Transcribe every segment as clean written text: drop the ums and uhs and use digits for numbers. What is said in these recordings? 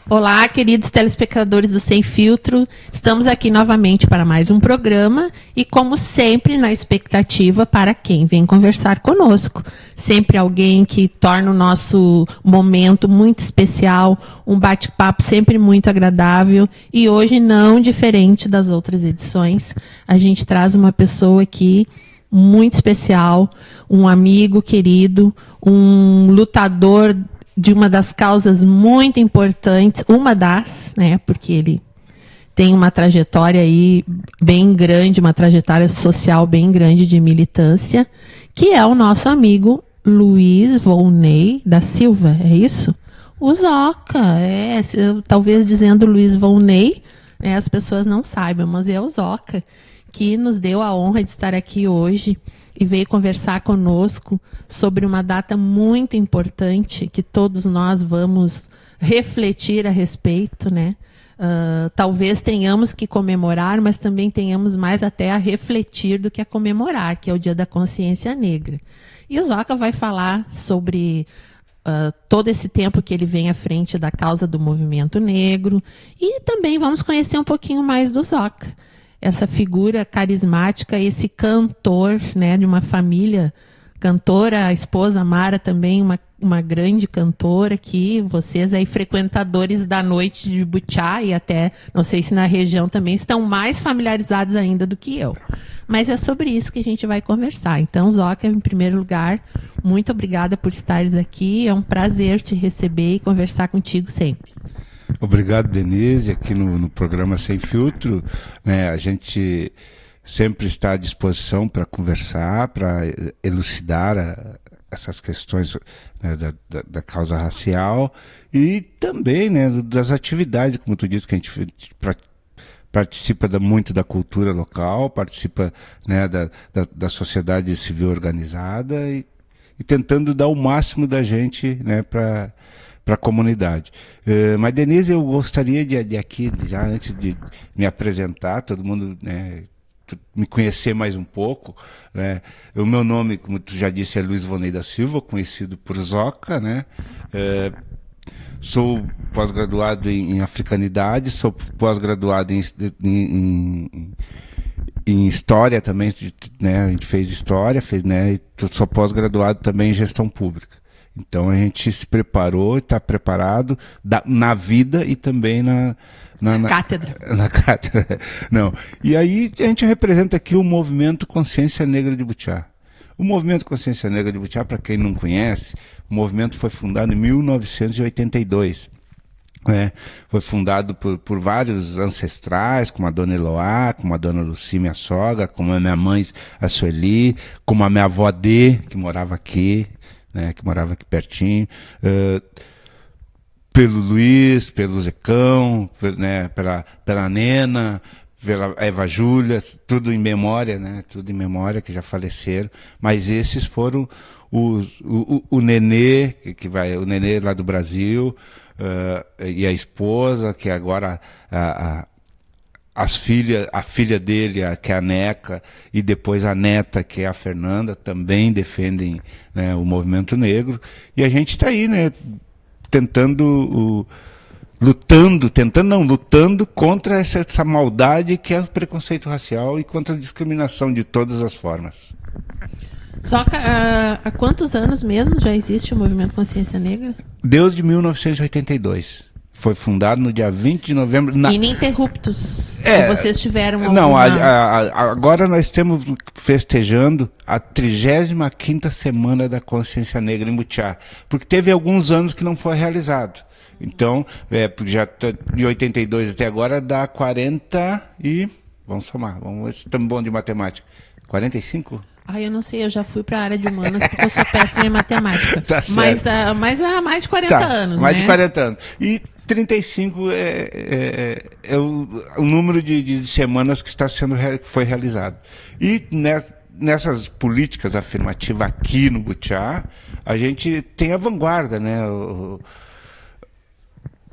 Olá, queridos telespectadores do Sem Filtro. Estamos aqui novamente para mais um programa e, como sempre, na expectativa para quem vem conversar conosco. Sempre alguém que torna o nosso momento muito especial, um bate-papo sempre muito agradável e hoje não diferente das outras edições. A gente traz uma pessoa aqui muito especial, um amigo querido, um lutador de uma das causas muito importantes, porque ele tem uma trajetória aí bem grande, uma trajetória social bem grande de militância, que é o nosso amigo Luiz Volney da Silva, é isso? O Zoca, talvez dizendo Luiz Volney, as pessoas não saibam, mas é o Zoca, que nos deu a honra de estar aqui hoje e veio conversar conosco sobre uma data muito importante que todos nós vamos refletir a respeito, né? Talvez tenhamos que comemorar, mas também tenhamos mais até a refletir do que a comemorar, que é o Dia da Consciência Negra. E o Zoca vai falar sobre todo esse tempo que ele vem à frente da causa do movimento negro e também vamos conhecer um pouquinho mais do Zoca. Essa figura carismática, esse cantor, né, de uma família cantora, a esposa Mara também, uma grande cantora que vocês aí, frequentadores da noite de Butiá e até, não sei se na região também, estão mais familiarizados ainda do que eu. Mas é sobre isso que a gente vai conversar. Então, Zoca, em primeiro lugar, muito obrigada por estares aqui. É um prazer te receber e conversar contigo sempre. Obrigado, Denise, aqui no programa Sem Filtro, né, a gente sempre está à disposição para conversar, para elucidar essas questões, né, da causa racial e também, né, das atividades, como tu disse, que a gente participa muito da cultura local, participa, né, da sociedade civil organizada e tentando dar o máximo da gente, né, para a comunidade. Mas, Denise, eu gostaria de aqui, já antes de me apresentar, todo mundo, né, me conhecer mais um pouco, né? O meu nome, como tu já disse, é Luiz Volney da Silva, conhecido por Zoca, né? Sou pós-graduado em africanidade, sou pós-graduado em história também, né? A gente fez história, né? E sou pós-graduado também em gestão pública. Então a gente se preparou, está preparado na vida e também na cátedra. Na cátedra. Não. E aí a gente representa aqui o movimento Consciência Negra de Butiá. O movimento Consciência Negra de Butiá, para quem não conhece, o movimento foi fundado em 1982. Foi fundado por vários ancestrais, como a dona Eloá, como a dona Lucy, minha sogra, como a minha mãe, a Sueli, como a minha avó Dê, que morava aqui, né, que morava aqui pertinho, pelo Luiz, pelo Zecão, né, pela Nena, pela Eva Júlia, tudo em memória, né, tudo em memória, que já faleceram, mas esses foram o Nenê, o Nenê lá do Brasil, e a esposa, que agora a filha dele, que é a Neca, e depois a neta, que é a Fernanda, também defendem, né, o movimento negro. E a gente está aí, né, lutando contra essa maldade que é o preconceito racial e contra a discriminação de todas as formas. Só que há quantos anos mesmo já existe o movimento Consciência Negra? Desde 1982. Foi fundado no dia 20 de novembro. Ininterruptos. Vocês tiveram Não, agora nós estamos festejando a 35ª Semana da Consciência Negra em Butiá. Porque teve alguns anos que não foi realizado. Então, porque já de 82 até agora dá 40 e... Vamos somar, vamos ver se estamos bons de matemática. 45? Eu não sei, eu já fui para a área de humanas porque eu sou péssima em matemática. Tá certo. Mas há mais de 40 anos, mais né? de 40 anos. E 35 é o número de semanas que foi realizado. E nessas políticas afirmativas aqui no Butiá, a gente tem a vanguarda, né?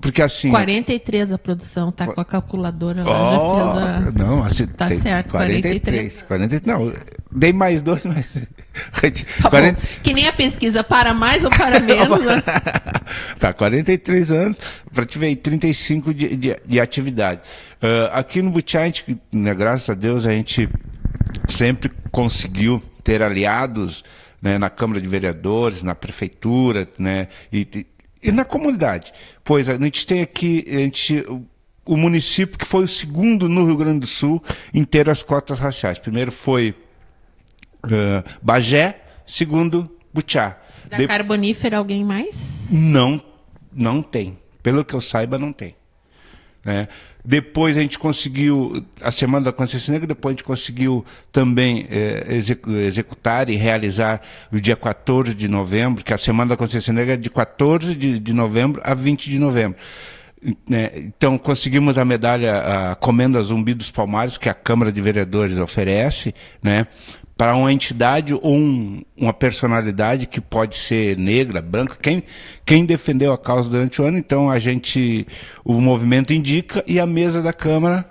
Porque assim... 43 a produção, tá com a calculadora lá, já fez a... Não, assim, tá certo, 43. 43. Não, dei mais 2, mas... Tá 40... Que nem a pesquisa, para mais ou para menos, né? Tá, 43 anos, para te ver, 35 de atividade. Aqui no Butiá, a gente, né, graças a Deus, a gente sempre conseguiu ter aliados, né, na Câmara de Vereadores, na Prefeitura, né, e na comunidade. Pois a gente tem aqui, o município que foi o segundo no Rio Grande do Sul em ter as cotas raciais. Primeiro foi Bagé, segundo Butiá. Da Carbonífera, alguém mais? Não tem. Pelo que eu saiba, não tem. Depois a gente conseguiu, a Semana da Consciência Negra, depois a gente conseguiu também executar e realizar o dia 14 de novembro, que a Semana da Consciência Negra é de 14 de novembro a 20 de novembro. Então, conseguimos a medalha, a Comenda Zumbi dos Palmares, que a Câmara de Vereadores oferece, né, para uma entidade ou uma personalidade que pode ser negra, branca, quem defendeu a causa durante o ano. Então, o movimento indica e a mesa da Câmara,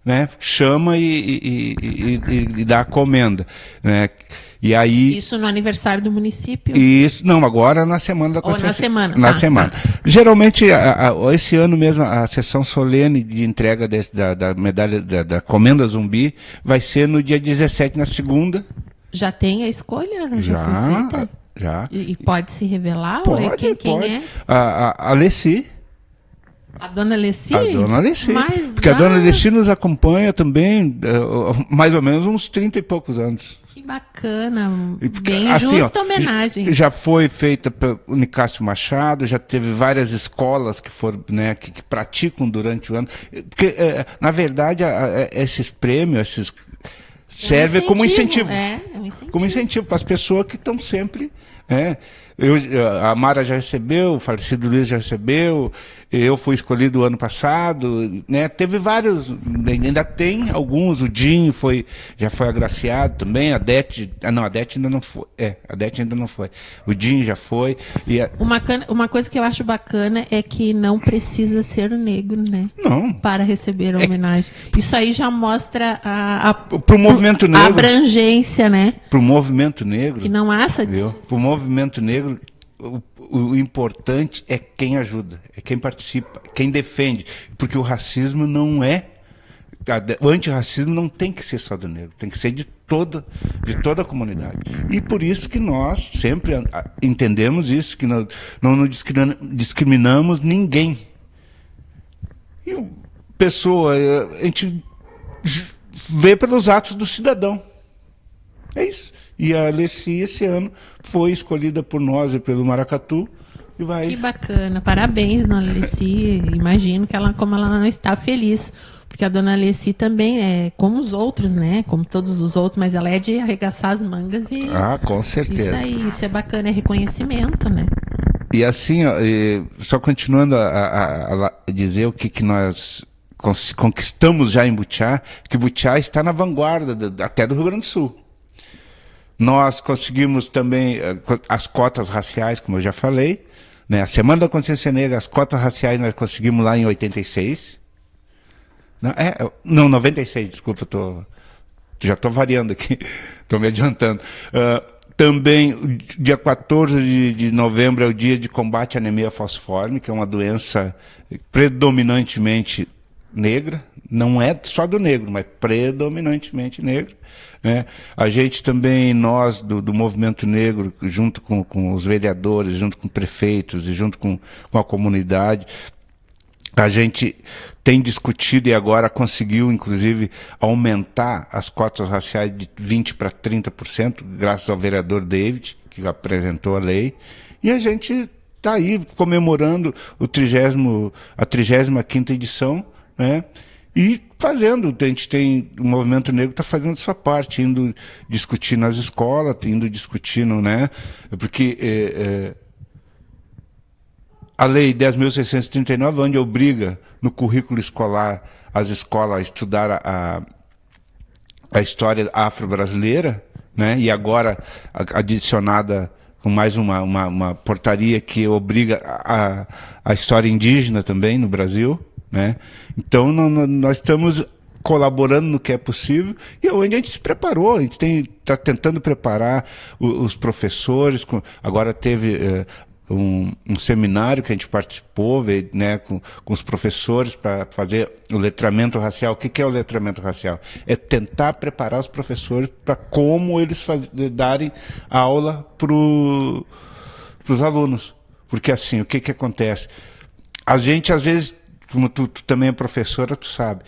né, chama e dá a comenda, né? E aí, isso no aniversário do município? Isso, não, agora na Semana da Consciência. Ou na semana? Na semana. Tá. Geralmente, esse ano mesmo, a sessão solene de entrega da medalha, da Comenda Zumbi, vai ser no dia 17, na segunda. Já tem a escolha? Já foi feita? Já. E pode se revelar? Pode, quem é? A Leci. A dona Leci? A dona Leci. Mas porque a dona Leci nos acompanha também, mais ou menos uns 30 e poucos anos. Que bacana, bem assim, justa homenagem. Já foi feita pelo Nicásio Machado, já teve várias escolas que foram, né, que praticam durante o ano. Porque, na verdade, esses prêmios, servem como incentivo. É um incentivo. Como incentivo para as pessoas que estão sempre. A Mara já recebeu, o falecido Luiz já recebeu, eu fui escolhido o ano passado, né? Teve vários, ainda tem alguns, o Dinho já foi agraciado também, a Dete ainda não foi, a Dete ainda não foi, o Dinho já foi. Uma coisa que eu acho bacana é que não precisa ser negro, né? Não. Para receber a homenagem. Isso aí já mostra pro movimento negro, a abrangência, né? Pro movimento negro. Que não há essa distinção. Pro movimento negro, o importante é quem ajuda, é quem participa, quem defende, porque o racismo não o antirracismo não tem que ser só do negro, tem que ser de toda a comunidade. E por isso que nós sempre entendemos isso, que não discriminamos ninguém. E a gente vê pelos atos do cidadão. É isso. E a Leci, esse ano, foi escolhida por nós e pelo Maracatu. Que bacana. Parabéns, dona Leci. Imagino como ela não está feliz. Porque a dona Leci também é como os outros, né? Como todos os outros, mas ela é de arregaçar as mangas e... com certeza. Isso aí, isso é bacana, é reconhecimento, né? E assim, só continuando a dizer o que nós conquistamos já em Butiá, que Butiá está na vanguarda até do Rio Grande do Sul. Nós conseguimos também as cotas raciais, como eu já falei, né? A Semana da Consciência Negra, as cotas raciais nós conseguimos lá em 86. Não, 96, desculpa, já estou variando aqui, estou me adiantando. Também, dia 14 de novembro é o dia de combate à anemia falciforme, que é uma doença predominantemente negra, não é só do negro, mas predominantemente negra, né? A gente também, nós do movimento negro, junto com os vereadores, junto com prefeitos e junto com a comunidade, a gente tem discutido e agora conseguiu, inclusive, aumentar as cotas raciais de 20% para 30%, graças ao vereador David, que apresentou a lei, e a gente está aí comemorando a 35ª edição, né? E o movimento negro está fazendo a sua parte, indo discutir nas escolas, indo discutindo, né? Porque a lei 10.639, onde obriga no currículo escolar as escolas a estudar a história afro-brasileira, né? E agora adicionada com mais uma portaria que obriga a história indígena também no Brasil, né? Então nós estamos colaborando no que é possível e onde a gente se preparou, a gente está tentando preparar os professores. Agora teve um seminário que a gente participou, né, com os professores para fazer o letramento racial. O que é o letramento racial? É tentar preparar os professores para como eles darem aula para os alunos. Porque assim, o que acontece? A gente, às vezes, como tu também é professora, tu sabe,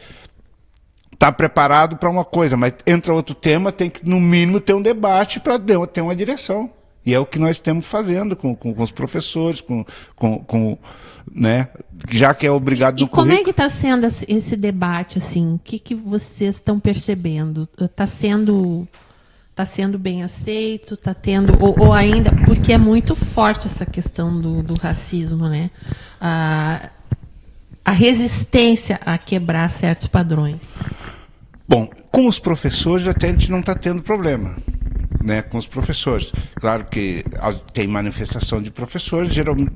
está preparado para uma coisa, mas entra outro tema, tem que, no mínimo, ter um debate para ter uma direção. E é o que nós estamos fazendo com os professores, né, já que é obrigado no currículo. E como é que está sendo esse debate, assim? O que vocês estão percebendo? Está sendo bem aceito? Está tendo... Ou ainda... Porque é muito forte essa questão do racismo, né? A resistência a quebrar certos padrões. Bom, com os professores até a gente não está tendo problema, né, com os professores. Claro que tem manifestação de professores, geralmente,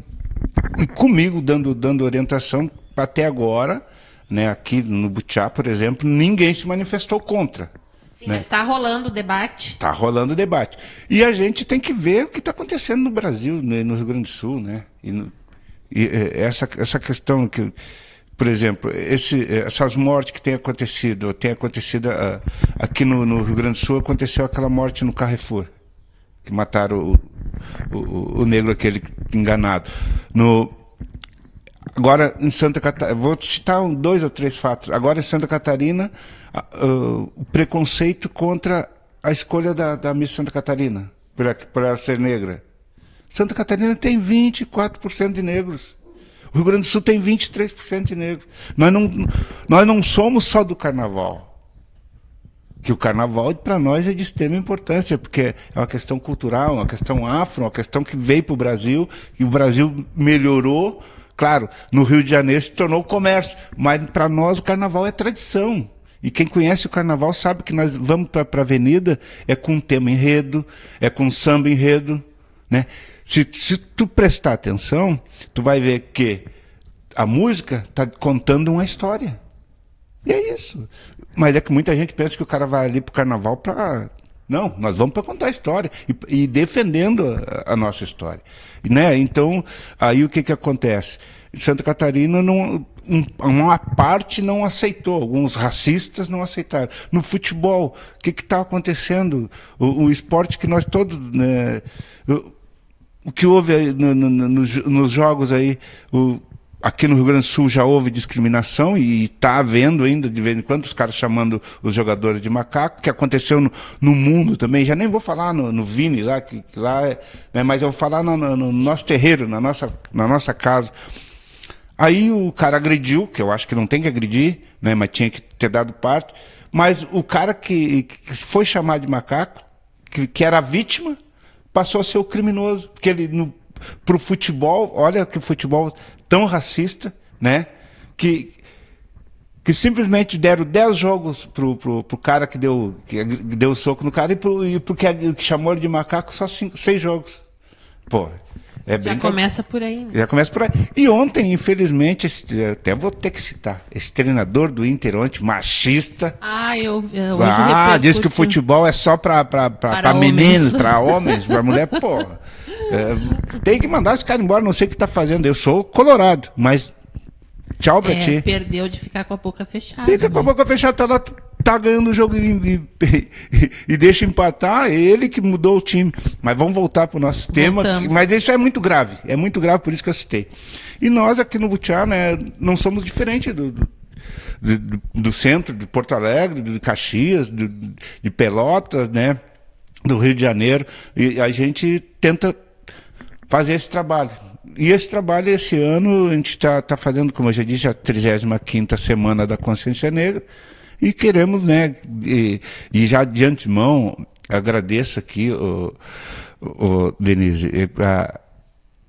e comigo dando orientação até agora, né, aqui no Butiá, por exemplo, ninguém se manifestou contra. Sim, né? Mas está rolando o debate. Está rolando o debate. E a gente tem que ver o que está acontecendo no Brasil, né, no Rio Grande do Sul, né? E essa questão que... Por exemplo, essas mortes que têm acontecido aqui no Rio Grande do Sul, aconteceu aquela morte no Carrefour, que mataram o negro aquele enganado. Agora, em Santa Catarina, vou citar 2 ou 3 fatos. Agora, em Santa Catarina, o preconceito contra a escolha da Miss Santa Catarina, por ela ser negra. Santa Catarina tem 24% de negros. O Rio Grande do Sul tem 23% de negros. Nós não somos só do carnaval. Que o carnaval, para nós, é de extrema importância, porque é uma questão cultural, uma questão afro, uma questão que veio para o Brasil, e o Brasil melhorou. Claro, no Rio de Janeiro se tornou comércio, mas para nós o carnaval é tradição. E quem conhece o carnaval sabe que nós vamos para a avenida, é com tema enredo, é com samba enredo, né? Se tu prestar atenção, tu vai ver que a música está contando uma história. E é isso. Mas é que muita gente pensa que o cara vai ali para o carnaval para... Não, nós vamos para contar a história e defendendo a nossa história. Né? Então, aí o que acontece? Santa Catarina, uma parte não aceitou, alguns racistas não aceitaram. No futebol, o que está acontecendo? O esporte que nós todos... Né, o que houve aí nos jogos aí, aqui no Rio Grande do Sul já houve discriminação e está havendo ainda, de vez em quando, os caras chamando os jogadores de macaco, que aconteceu no mundo também. Já nem vou falar no Vini lá, que lá né, mas eu vou falar no nosso terreiro, na nossa casa. Aí o cara agrediu, que eu acho que não tem que agredir, né, mas tinha que ter dado parte. Mas o cara que foi chamado de macaco, que era a vítima, passou a ser o criminoso, porque ele, pro futebol, olha que futebol tão racista, né, que simplesmente deram 10 jogos pro cara que deu o soco no cara, e porque chamou ele de macaco, só 6 jogos. Pô, já começa por aí, né? Já começa por aí. E ontem, infelizmente, até vou ter que citar, esse treinador do Inter ontem, machista. Hoje diz que o futebol é só para meninos, para homens, para mulher. Pô, tem que mandar esse cara embora, não sei o que está fazendo. Eu sou colorado, mas tchau pra ti. Perdeu de ficar com a boca fechada. Fica com a boca fechada, tá ganhando o jogo e deixa empatar, ele que mudou o time. Mas vamos voltar para o nosso tema. Mas isso é muito grave, por isso que eu citei. E nós aqui no Butiá, né, não somos diferentes do centro, de Porto Alegre, de Caxias, de Pelotas, né, do Rio de Janeiro. E a gente tenta fazer esse trabalho. E esse trabalho, esse ano, a gente está fazendo, como eu já disse, a 35ª Semana da Consciência Negra. E queremos, né, e já de antemão, agradeço aqui, Denise,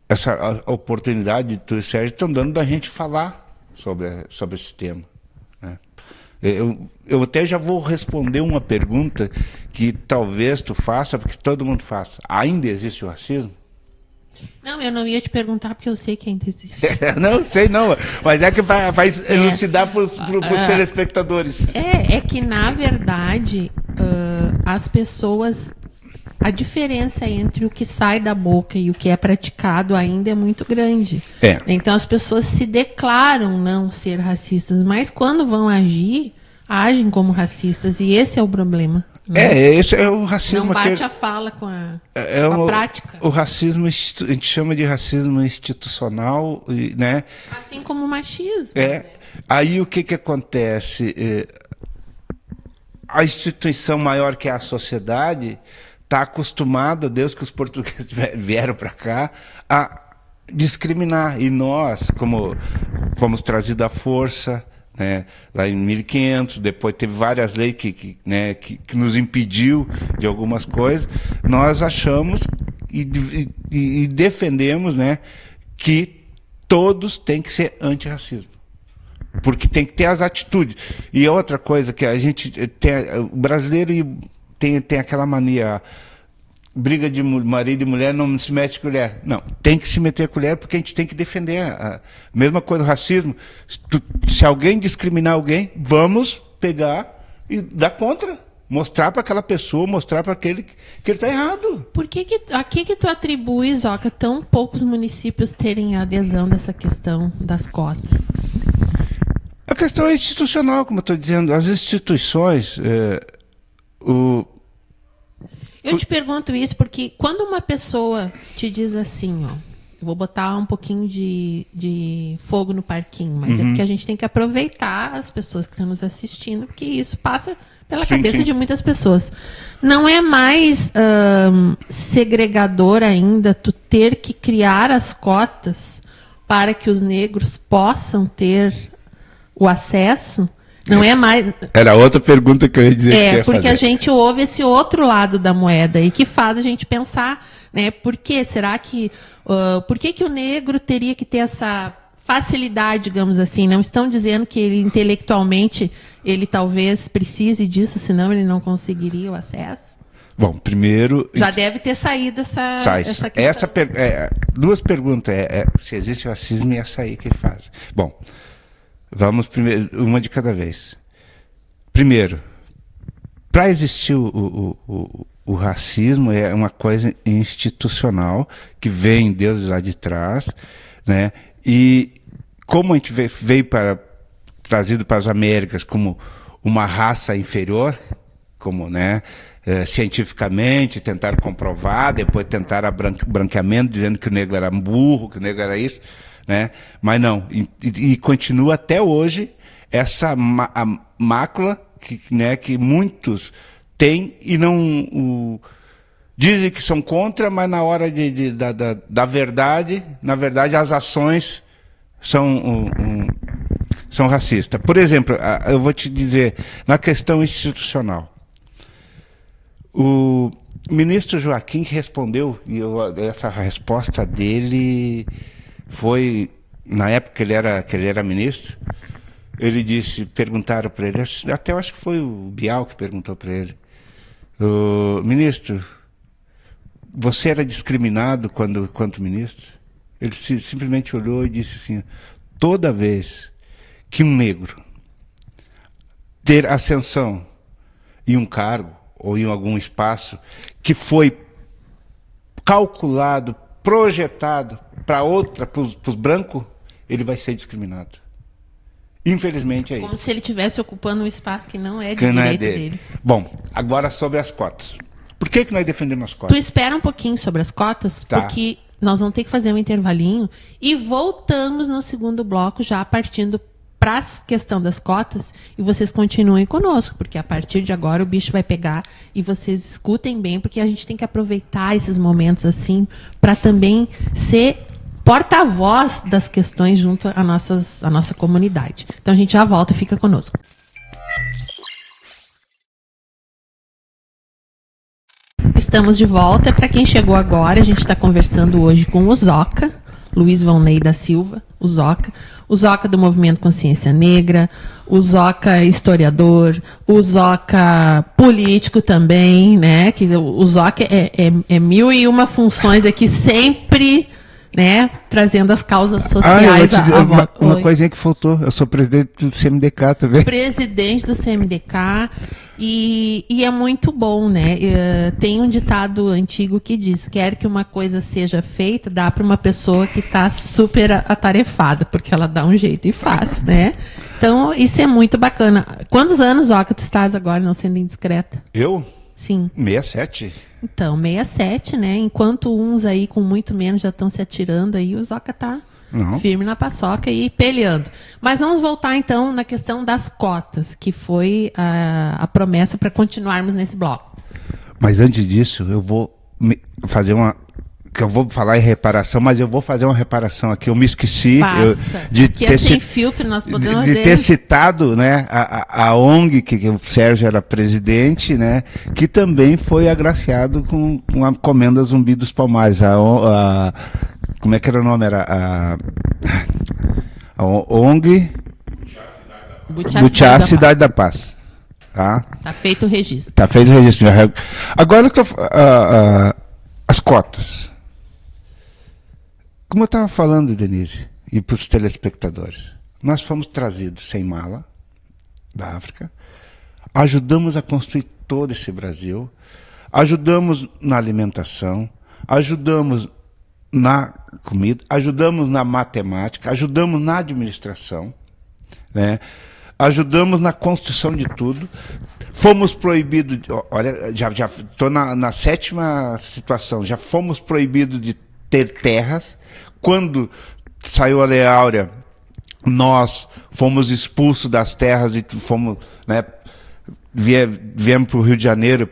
essa oportunidade que tu e o Sérgio estão dando da gente falar sobre esse tema. Né? Eu até já vou responder uma pergunta que talvez tu faça, porque todo mundo faça. Ainda existe o racismo? Não, eu não ia te perguntar, porque eu sei que ainda existe. Não, sei não, mas é que vai elucidar para os telespectadores. É que, na verdade, as pessoas a diferença entre o que sai da boca e o que é praticado ainda é muito grande. Então as pessoas se declaram não ser racistas, mas quando vão agir, agem como racistas, e esse é o problema. Esse é o racismo. Não bate a fala com a prática. O racismo, a gente chama de racismo institucional, né? Assim como o machismo. Aí o que acontece? A instituição maior que é a sociedade está acostumada, desde que os portugueses vieram para cá, a discriminar. E nós, como fomos trazidos à força, né, lá em 1500, depois teve várias leis que nos impediu de algumas coisas, nós achamos e defendemos, né, que todos têm que ser antirracismo. Porque tem que ter as atitudes. E outra coisa que a gente tem, o brasileiro tem aquela mania, briga de marido e mulher, não se mete colher. Não, tem que se meter a colher porque a gente tem que defender. A mesma coisa do racismo. Se alguém discriminar alguém, vamos pegar e dar contra. Mostrar para aquela pessoa, mostrar para aquele que ele está errado. A que tu atribui, Zoca, tão poucos municípios terem adesão dessa questão das cotas? A questão é institucional, como eu estou dizendo. As instituições... Eu te pergunto isso porque quando uma pessoa te diz assim, ó, eu vou botar um pouquinho de fogo no parquinho, mas é porque a gente tem que aproveitar as pessoas que estão nos assistindo, porque isso passa pela cabeça de muitas pessoas. Não é mais segregador ainda tu ter que criar as cotas para que os negros possam ter o acesso? Não é mais... Era outra pergunta que eu ia dizer que ia porque fazer. a gente ouve esse outro lado da moeda e que faz a gente pensar, né? Por quê? Será que... por que o negro teria que ter essa facilidade, digamos assim? Não estão dizendo que ele intelectualmente ele talvez precise disso, senão ele não conseguiria o acesso? Bom, primeiro... Já deve ter saído essa questão. Duas perguntas. Se existe racismo e essa aí que faz. Bom... Vamos primeiro, uma de cada vez. Primeiro, para existir o racismo é uma coisa institucional que vem desde lá de trás, né? E como a gente veio trazido para as Américas como uma raça inferior, como, né, cientificamente tentaram comprovar, depois tentaram branqueamento, dizendo que o negro era burro, que o negro era isso. Né? Mas não, e continua até hoje essa mácula que muitos têm e não dizem que são contra, mas na hora da verdade, na verdade as ações são racistas. Por exemplo, eu vou te dizer, na questão institucional, o ministro Joaquim respondeu, e essa resposta dele... Foi, na época que ele era ministro, ele disse, perguntaram para ele, até eu acho que foi o Bial que perguntou para ele, ministro, você era discriminado quanto ministro? Ele simplesmente olhou e disse assim, toda vez que um negro ter ascensão em um cargo ou em algum espaço que foi calculado, projetado para os brancos, ele vai ser discriminado. Infelizmente é isso. Como se ele estivesse ocupando um espaço que não é de direito dele. Bom, agora sobre as cotas. Por que nós defendemos as cotas? Tu espera um pouquinho sobre as cotas, porque nós vamos ter que fazer um intervalinho e voltamos no segundo bloco já partindo para a questão das cotas, e vocês continuem conosco, porque a partir de agora o bicho vai pegar e vocês escutem bem, porque a gente tem que aproveitar esses momentos assim para também ser porta-voz das questões junto à nossa comunidade. Então a gente já volta, fica conosco. Estamos de volta. Para quem chegou agora, a gente está conversando hoje com o Zoca, Luiz Vonley da Silva, o Zoca do Movimento Consciência Negra, o Zoca historiador, o Zoca político também, né? Que o Zoca é 1001 funções aqui, sempre né, trazendo as causas eu vou sociais te dizer à volta. uma coisinha que faltou. Eu sou presidente do CMDK também. Presidente do CMDK, e é muito bom, né? Tem um ditado antigo que diz: quer que uma coisa seja feita, dá para uma pessoa que está super atarefada, porque ela dá um jeito e faz, né? Então, isso é muito bacana. Quantos anos, Oca, tu estás agora, não sendo indiscreta? Eu? Sim. 67. Então, 67, né? Enquanto uns aí com muito menos já estão se atirando aí, o Zoca tá firme na paçoca e peleando. Mas vamos voltar então na questão das cotas, que foi a promessa para continuarmos nesse bloco. Mas antes disso, eu vou fazer uma... que eu vou falar em reparação, mas eu vou fazer uma reparação aqui. Eu me esqueci de ter sem filtro, nós podemos de ter citado, né, a ONG, que o Sérgio era presidente, né, que também foi agraciado com a Comenda Zumbi dos Palmares. Como é que era o nome? Era a ONG Butiá Cidade da Paz. Tá feito o registro. Tá feito o registro. Agora, as cotas. Como eu estava falando, Denise, e para os telespectadores, nós fomos trazidos sem mala da África, ajudamos a construir todo esse Brasil, ajudamos na alimentação, ajudamos na comida, ajudamos na matemática, ajudamos na administração, né? Ajudamos na construção de tudo. Fomos proibidos, olha, já estou na 7ª situação, já fomos proibidos de ter terras. Quando saiu a Lei Áurea, nós fomos expulsos das terras e fomos, né, viemos para o Rio de Janeiro,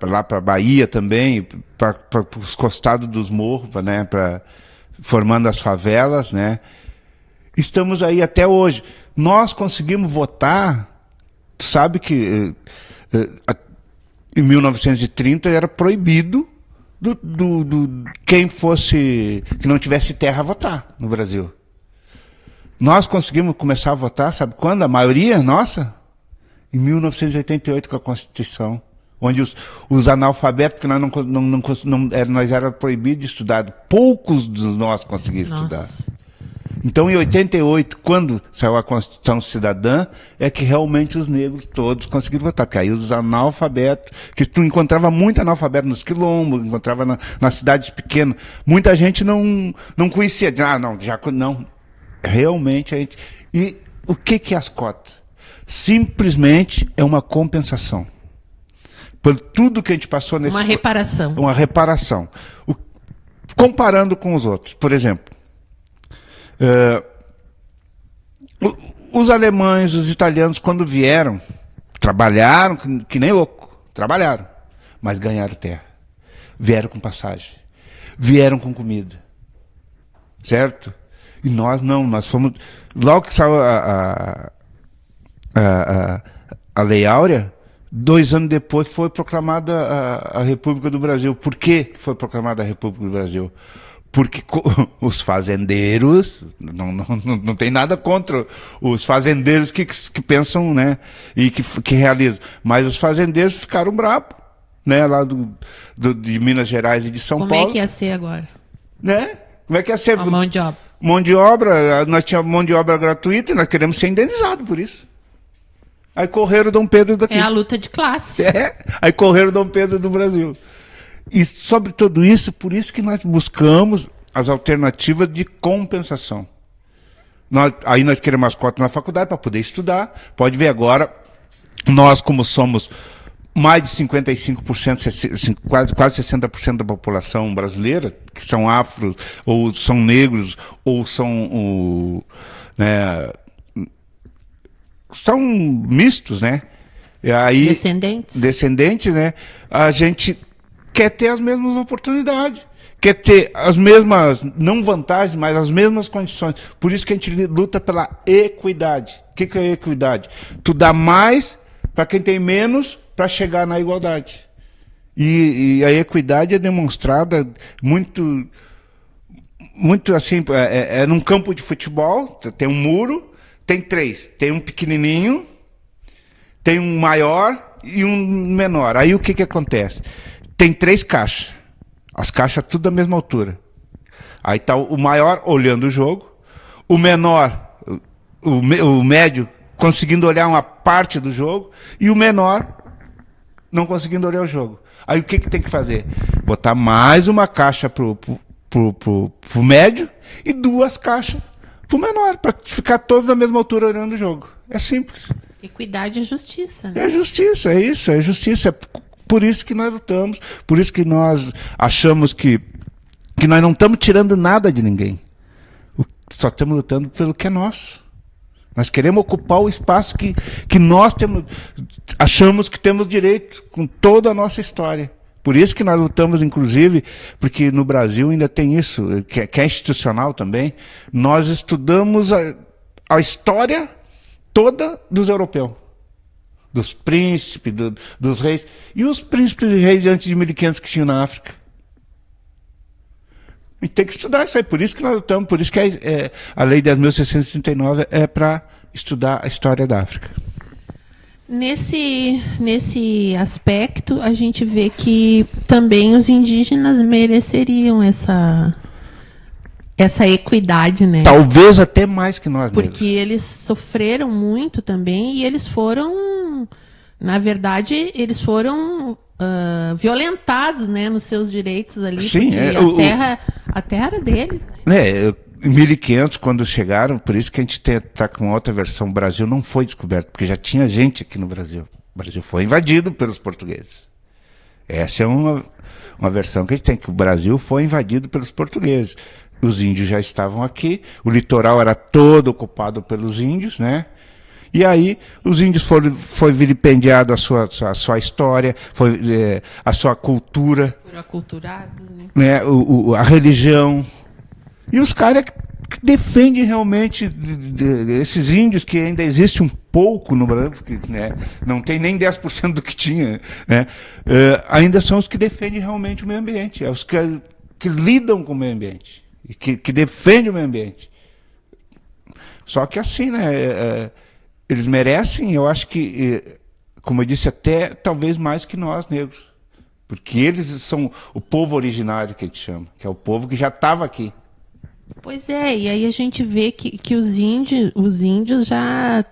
lá para a Bahia também, para os costados dos morros, né, formando as favelas, né. Estamos aí até hoje. Nós conseguimos votar, sabe que em 1930 era proibido quem que não tivesse terra votar no Brasil. Nós conseguimos começar a votar, sabe quando? A maioria nossa? Em 1988, com a Constituição. Onde os analfabetos, porque nós era proibido de estudar, poucos de nós conseguiam estudar. Então, em 88, quando saiu a Constituição Cidadã, é que realmente os negros todos conseguiram votar. Porque aí os analfabetos, que tu encontrava muito analfabeto nos quilombos, encontrava nas cidades pequenas, muita gente não conhecia. Não. Realmente a gente... E o que é as cotas? Simplesmente é uma compensação. Por tudo que a gente passou nesse... Uma reparação. Uma reparação. Comparando com os outros. Por exemplo... os alemães, os italianos, quando vieram, trabalharam que nem louco, trabalharam, mas ganharam terra, vieram com passagem, vieram com comida, certo? E nós não, nós fomos, logo que saiu a Lei Áurea, 2 anos depois foi proclamada a República do Brasil. Por que foi proclamada a República do Brasil? Porque os fazendeiros, não tem nada contra os fazendeiros que pensam, né, e que realizam, mas os fazendeiros ficaram bravos, né, lá de Minas Gerais e de São Paulo. Como é que ia ser agora? Né? Como é que ia ser? A mão de obra. Mão de obra, nós tínhamos mão de obra gratuita e nós queremos ser indenizados por isso. Aí correram Dom Pedro daqui. É a luta de classe. Aí correram Dom Pedro do Brasil. E sobre tudo isso, por isso que nós buscamos as alternativas de compensação. Aí nós queremos as cotas na faculdade para poder estudar. Pode ver agora, nós como somos mais de 55%, quase 60% da população brasileira, que são afros, ou são negros, ou são, são mistos, né? E aí, descendentes, né? A gente quer ter as mesmas oportunidades, quer ter as mesmas, não vantagens, mas as mesmas condições. Por isso que a gente luta pela equidade. O que é equidade? Tu dá mais para quem tem menos para chegar na igualdade. E a equidade é demonstrada muito assim, num campo de futebol, tem um muro, tem 3, tem um pequenininho, tem um maior e um menor. Aí o que acontece? Tem 3 caixas. As caixas tudo da mesma altura. Aí está o maior olhando o jogo, o menor, o médio conseguindo olhar uma parte do jogo e o menor não conseguindo olhar o jogo. Aí o que tem que fazer? Botar mais uma caixa pro médio e 2 caixas pro menor, para ficar todos na mesma altura olhando o jogo. É simples. Equidade e justiça, né? É justiça, é isso, é justiça. É por isso que nós lutamos, por isso que nós achamos que nós não estamos tirando nada de ninguém. Só estamos lutando pelo que é nosso. Nós queremos ocupar o espaço que nós achamos que temos direito, com toda a nossa história. Por isso que nós lutamos, inclusive, porque no Brasil ainda tem isso, que é institucional também. Nós estudamos a história toda dos europeus. Dos príncipes, dos reis. E os príncipes e reis antes de 1500 que tinham na África. A gente tem que estudar isso aí, por isso que nós lutamos, por isso que a Lei 10.639 é para estudar a história da África. Nesse aspecto, a gente vê que também os indígenas mereceriam essa equidade, né? Talvez até mais que nós mesmos. Porque eles sofreram muito também e eles foram, na verdade, violentados, né, nos seus direitos ali. Sim, a terra era deles. Em 1500, quando chegaram, por isso que a gente está com outra versão, o Brasil não foi descoberto, porque já tinha gente aqui no Brasil. O Brasil foi invadido pelos portugueses. Essa é uma versão que a gente tem, que o Brasil foi invadido pelos portugueses. Os índios já estavam aqui, o litoral era todo ocupado pelos índios, né? E aí os índios foi vilipendiado a sua história, a sua cultura. Foram aculturados, né? A religião. E os caras que defendem realmente esses índios, que ainda existe um pouco no Brasil, porque, né, não tem nem 10% do que tinha, né, ainda são os que defendem realmente o meio ambiente, os que lidam com o meio ambiente, e que defendem o meio ambiente. Só que assim, né, eles merecem, eu acho que, como eu disse, até talvez mais que nós, negros. Porque eles são o povo originário, que a gente chama, que é o povo que já estava aqui. Pois é, e aí a gente vê que os índios já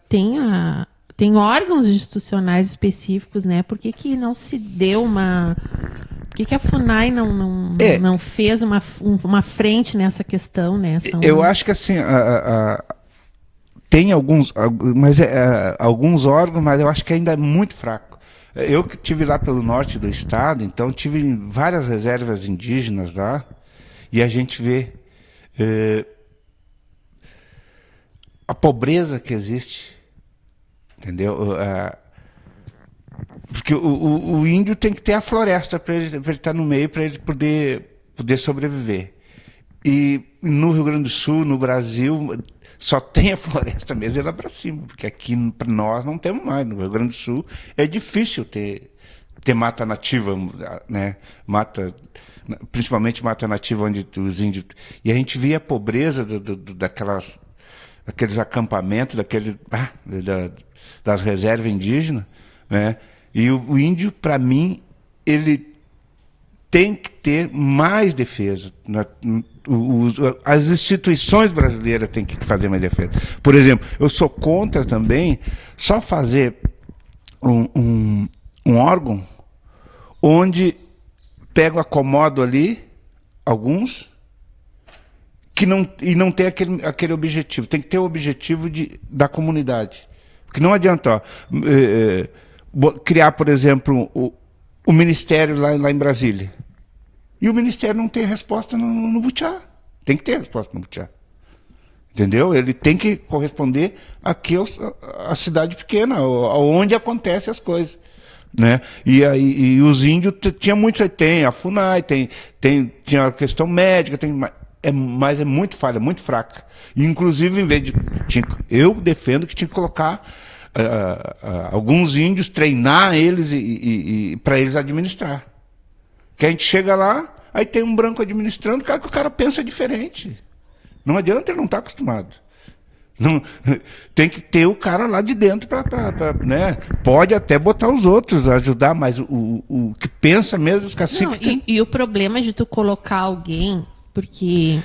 têm órgãos institucionais específicos, né? Por que não se deu uma... Por que a FUNAI não fez uma frente nessa questão, né? Eu acho que assim... tem alguns órgãos, mas eu acho que ainda é muito fraco. Eu que estive lá pelo norte do estado, então tive várias reservas indígenas lá, e a gente vê a pobreza que existe, entendeu? Porque o índio tem que ter a floresta para ele estar no meio, para ele poder sobreviver. E no Rio Grande do Sul, no Brasil, só tem a floresta mesmo lá para cima, porque aqui para nós não temos mais. No Rio Grande do Sul é difícil ter mata nativa, né? Principalmente mata nativa onde os índios... E a gente via a pobreza daqueles acampamentos, das reservas indígenas, né? E o índio, para mim, ele tem que ter mais defesa. As instituições brasileiras têm que fazer mais defesa. Por exemplo, eu sou contra também só fazer um órgão onde pego, acomodo ali alguns e não tem aquele objetivo. Tem que ter o objetivo da comunidade. Porque não adianta criar, por exemplo, o ministério lá em Brasília. E o ministério não tem resposta no Butiá. Tem que ter resposta no Butiá. Entendeu? Ele tem que corresponder aqui à cidade pequena, onde acontecem as coisas. Né? E os índios tinha muitos, tem a FUNAI, tinha a questão médica, mas é muito falha, muito fraca. E, inclusive, em vez de... eu defendo que tinha que colocar alguns índios, treinar eles para eles administrar. Que a gente chega lá, aí tem um branco administrando, que o cara pensa diferente. Não adianta, ele não está acostumado. Não, tem que ter o cara lá de dentro né? Pode até botar os outros, ajudar, mas o que pensa mesmo, os caciques... E o problema de tu colocar alguém porque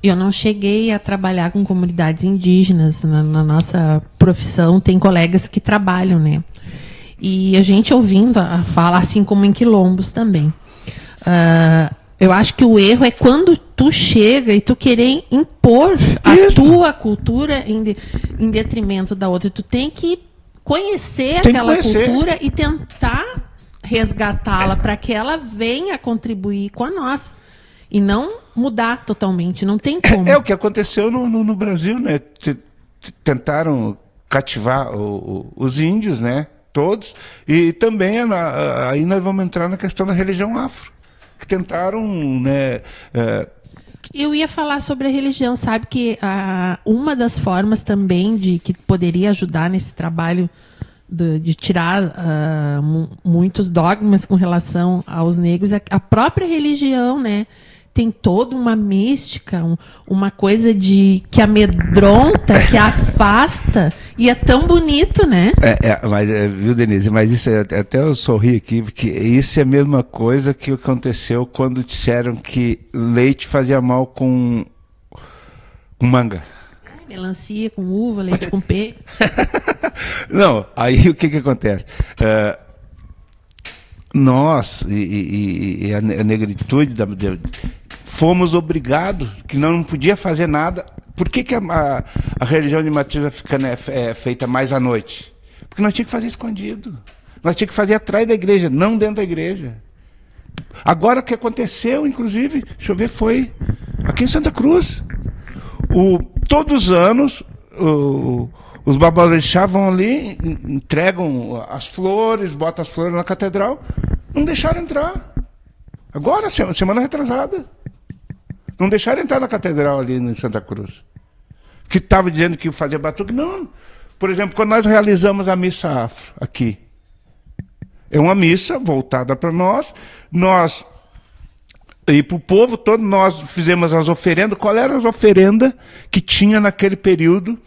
eu não cheguei a trabalhar com comunidades indígenas. Na nossa profissão, tem colegas que trabalham, né? E a gente ouvindo a fala, assim como em quilombos também. Eu acho que o erro é quando tu chega e tu querer impor a tua cultura em detrimento da outra. Tu tem que conhecer aquela cultura e tentar resgatá-la para que ela venha contribuir com a nossa. E não mudar totalmente, não tem como. É o que aconteceu no Brasil, né? Tentaram cativar os índios, né? Todos. E também aí nós vamos entrar na questão da religião afro. Que tentaram, né? Eu ia falar sobre a religião, sabe que uma das formas também que poderia ajudar nesse trabalho de tirar muitos dogmas com relação aos negros é a própria religião, né? Tem toda uma mística, uma coisa que amedronta, que afasta, e é tão bonito, né? Mas, viu, Denise, mas isso até eu sorri aqui, porque isso é a mesma coisa que aconteceu quando disseram que leite fazia mal com manga. Melancia com uva, leite com peixe. Não, aí o que acontece? Nós e a negritude fomos obrigados, que não podia fazer nada. Por que a religião de matriz africana é feita mais à noite? Porque nós tínhamos que fazer escondido. Nós tínhamos que fazer atrás da igreja, não dentro da igreja. Agora o que aconteceu, inclusive, deixa eu ver, foi aqui em Santa Cruz. Todos os anos, os babalorixás vão ali, entregam as flores, botam as flores na catedral, não deixaram entrar. Agora, semana retrasada. Não deixaram entrar na catedral ali em Santa Cruz. Que estava dizendo que ia fazer batuque. Não. Por exemplo, quando nós realizamos a missa afro aqui, é uma missa voltada para nós e para o povo todo, nós fizemos as oferendas. Qual eram as oferendas que tinha naquele período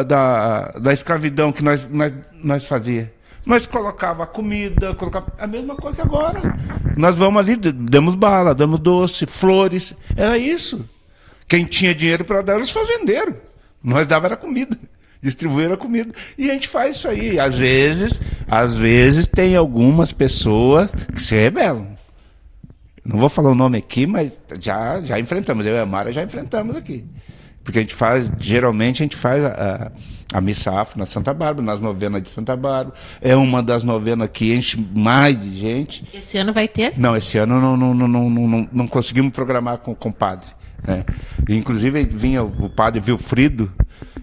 da escravidão que nós fazíamos? Nós colocava a comida, a mesma coisa que agora. Nós vamos ali, damos bala, damos doce, flores, era isso. Quem tinha dinheiro para dar, os fazendeiros. Nós dava era comida, distribuir a comida. E a gente faz isso aí. Às vezes tem algumas pessoas que se rebelam. Não vou falar o nome aqui, mas já enfrentamos. Eu e a Mara já enfrentamos aqui. Porque geralmente a gente faz a missa afro na Santa Bárbara, nas novenas de Santa Bárbara. É uma das novenas que enche mais de gente. Esse ano vai ter? Não, esse ano não conseguimos programar com o padre. Né? Inclusive vinha o padre Vilfrido,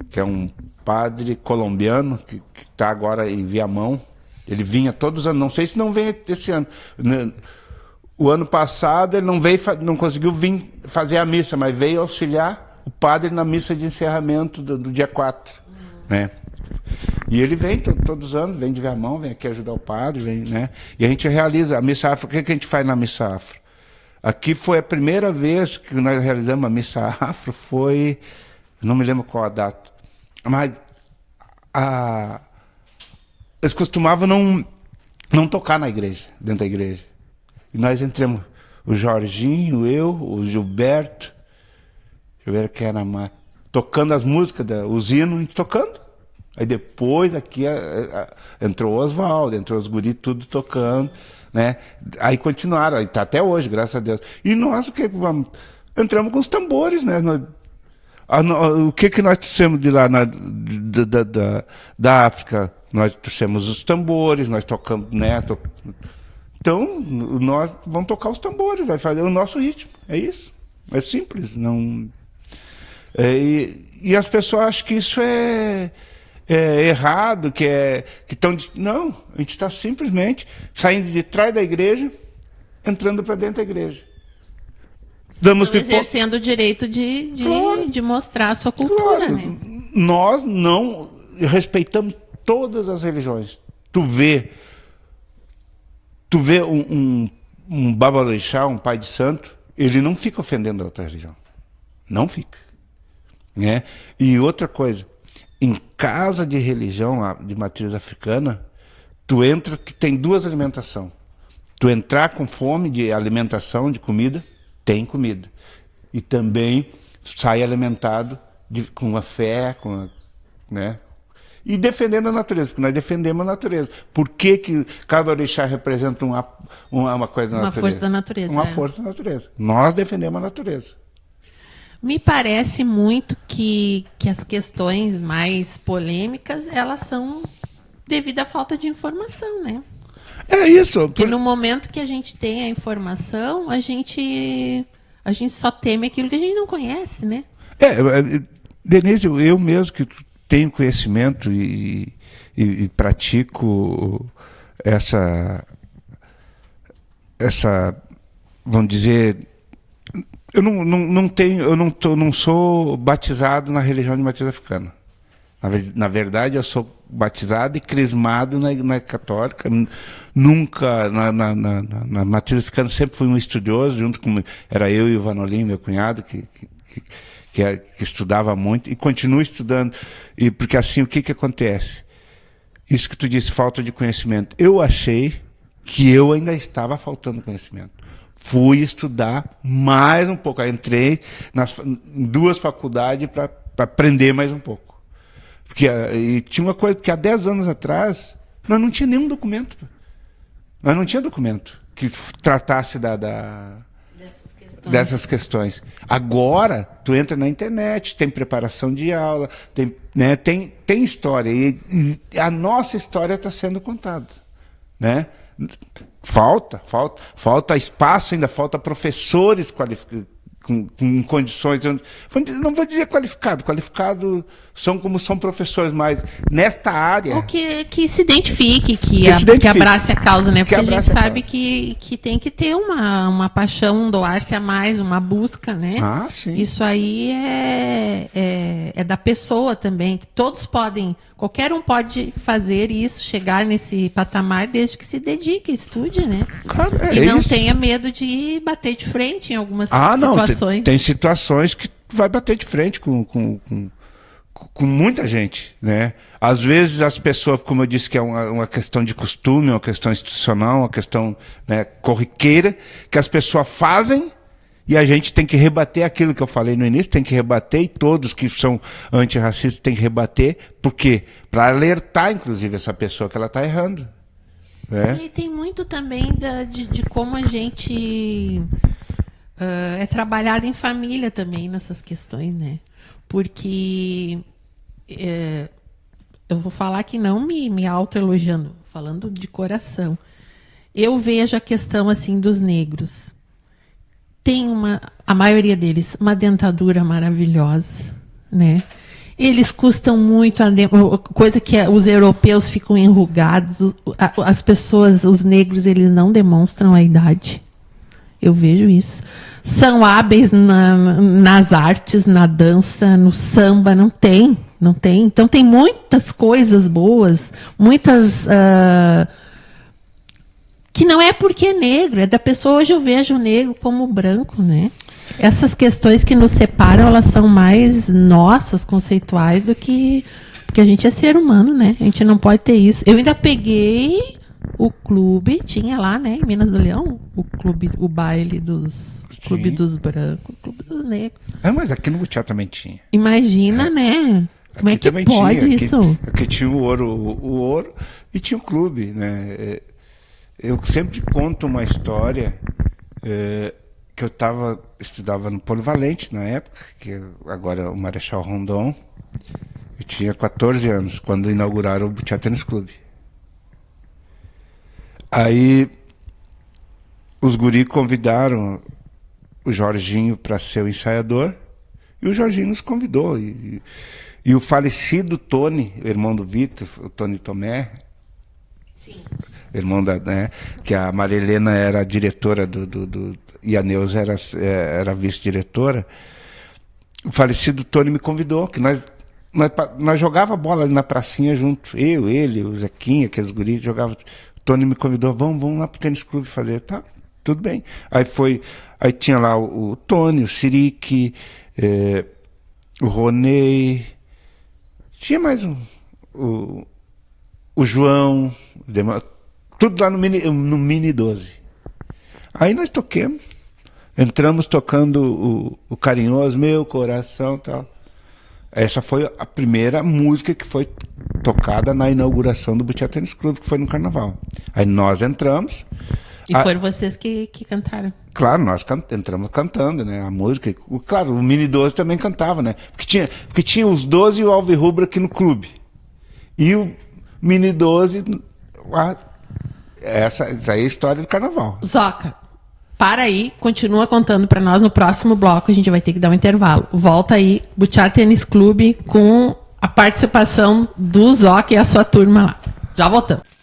que é um padre colombiano, que está agora em Viamão. Ele vinha todos os anos, não sei se não vem esse ano. O ano passado ele não conseguiu vir fazer a missa, mas veio auxiliar o padre na missa de encerramento do dia 4. Né? E ele vem todos os anos, vem de Viamão, vem aqui ajudar o padre, né? E a gente realiza a missa afro. O que a gente faz na missa afro? Aqui foi a primeira vez que nós realizamos a missa afro, não me lembro qual a data, mas eles costumavam não tocar na igreja, dentro da igreja. E nós entramos, o Jorginho, eu, o Gilberto, que era mais, tocando as músicas, os hinos, tocando. Aí depois aqui entrou o Oswaldo, entrou os guris, tudo tocando, né? Aí continuaram, aí tá até hoje, graças a Deus. E nós entramos com os tambores, né? O que nós trouxemos de lá da África? Nós trouxemos os tambores, nós tocamos, né? Então, nós vamos tocar os tambores, vai fazer o nosso ritmo, é isso. É simples, não... E as pessoas acham que isso é errado, que estão... Não, a gente está simplesmente saindo de trás da igreja, entrando para dentro da igreja. Exercendo o direito de mostrar a sua cultura. Claro. Né? Nós não respeitamos todas as religiões. Tu vê um babalorixá, um pai de santo, ele não fica ofendendo a outra religião. Não fica. Né? E outra coisa, em casa de religião de matriz africana, tu tem duas alimentações. Tu entrar com fome de alimentação, de comida, tem comida. e também sai alimentado com a fé, né? E defendendo a natureza, porque nós defendemos a natureza. Por que cada orixá representa uma coisa da natureza? Uma força da natureza. Uma força da natureza. Nós defendemos a natureza. Me parece muito que as questões mais polêmicas, elas são devido à falta de informação, né? É isso. Porque no momento que a gente tem a informação, a gente só teme aquilo que a gente não conhece, né? Denise, eu mesmo que tenho conhecimento e pratico essa, vamos dizer, eu não sou batizado na religião de matriz africana. Na verdade, eu sou batizado e crismado na católica. Nunca, na matriz africana, sempre fui um estudioso, junto com... Era eu e o Vanolim, meu cunhado, que estudava muito, e continuo estudando. Porque assim, o que acontece? Isso que tu disse, falta de conhecimento. Eu achei que eu ainda estava faltando conhecimento. Fui estudar mais um pouco. Eu entrei em 2 faculdades para aprender mais um pouco. E tinha uma coisa, porque há 10 anos atrás, nós não tinha nenhum documento. Nós não tinha documento que tratasse dessas questões. Agora, tu entra na internet, tem preparação de aula, tem história. E a nossa história está sendo contada. Né? Falta espaço ainda, falta professores qualificados, com condições, não vou dizer qualificado são como são professores, mas nesta área... Ou que se identifique, que abrace a causa, né? Porque a gente sabe que tem que ter uma paixão, um doar-se a mais, uma busca, né? Ah, sim. Isso aí é da pessoa também, que todos podem, qualquer um pode fazer isso, chegar nesse patamar, desde que se dedique, estude, né? Claro, e não tenha medo de bater de frente em algumas situações. Tem situações que vai bater de frente com muita gente, né? Às vezes as pessoas, como eu disse, que é uma questão de costume, uma questão institucional, uma questão, né, corriqueira, que as pessoas fazem e a gente tem que rebater aquilo que eu falei no início, tem que rebater, e todos que são antirracistas têm que rebater. Por quê? Para alertar, inclusive, essa pessoa que ela está errando. Né? E tem muito também de como a gente é trabalhado em família também nessas questões, né? Porque eu vou falar que não me autoelogiando, falando de coração. Eu vejo a questão assim dos negros. Tem a maioria deles, uma dentadura maravilhosa, né? Eles custam muito, coisa que os europeus ficam enrugados, as pessoas, os negros, eles não demonstram a idade. Eu vejo isso. São hábeis nas artes, na dança, no samba, não tem. Então tem muitas coisas boas, muitas... que não é porque é negro, é da pessoa. Hoje eu vejo o negro como branco, né? Essas questões que nos separam, elas são mais nossas, conceituais, do que... Porque a gente é ser humano, né? A gente não pode ter isso. Eu ainda peguei o clube, tinha lá, né, em Minas do Leão, o clube, o baile dos... Clube dos brancos, clube dos negros. Mas aqui no Butiá também tinha. Imagina, né? Como aqui é que pode tinha, isso? Aqui tinha o ouro e tinha o clube, né? Eu sempre conto uma história que eu estudava no Polivalente na época, que agora é o Marechal Rondon. Eu tinha 14 anos quando inauguraram o Butiá Tênis Clube. Aí os guri convidaram o Jorginho para ser o ensaiador, e o Jorginho nos convidou. E o falecido Tony, irmão do Vitor, o Tony Tomé, sim, irmão né, que a Maria Helena era a diretora e a Neuza era a vice-diretora. O falecido Tony me convidou, que nós jogava bola ali na pracinha junto, ele, o Zequinha, aqueles guris jogavam. O Tony me convidou, vamos lá pro tênis clube fazer. Tá, tudo bem. Aí tinha lá o Tony, o Sirique, o Ronei, tinha mais o João, tudo lá no Mini 12. Aí nós toquemos, entramos tocando o Carinhoso, Meu Coração e tal. Essa foi a primeira música que foi tocada na inauguração do Butiá Tênis Clube, que foi no Carnaval. Aí nós entramos. E foram vocês que cantaram? Claro, nós entramos cantando, né? A música. Claro, o Mini 12 também cantava, né? Porque tinha os 12 e o Alvirrubra aqui no clube. E o Mini 12... Essa aí é a história do Carnaval. Zoca, para aí, continua contando para nós no próximo bloco, a gente vai ter que dar um intervalo. Volta aí, Butiá Tênis Clube, com a participação do Zoca e a sua turma lá. Já voltamos.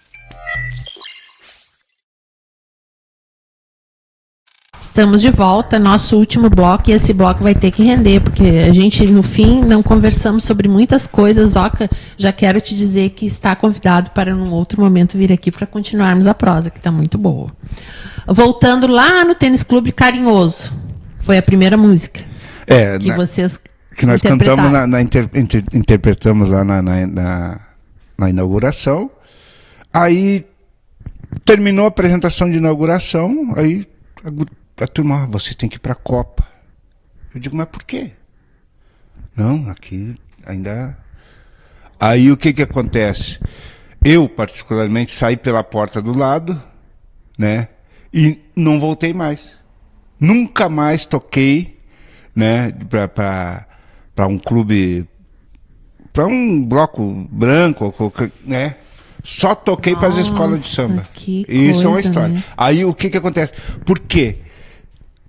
Estamos de volta, nosso último bloco, e esse bloco vai ter que render, porque a gente, no fim, não conversamos sobre muitas coisas. Zoca, já quero te dizer que está convidado para, num outro momento, vir aqui para continuarmos a prosa, que está muito boa. Voltando lá no Tênis Clube Carinhoso, foi a primeira música que vocês que nós cantamos, interpretamos lá na inauguração. Aí, terminou a apresentação de inauguração, aí... A turma, você tem que ir para a Copa. Eu digo, mas por quê? Não, aqui ainda... Aí o que acontece? Eu, particularmente, saí pela porta do lado, né? E não voltei mais. Nunca mais toquei, né? Para um clube... Para um bloco branco, né? Só toquei para as escolas de samba. Isso é uma história. Né? Aí o que acontece? Por quê?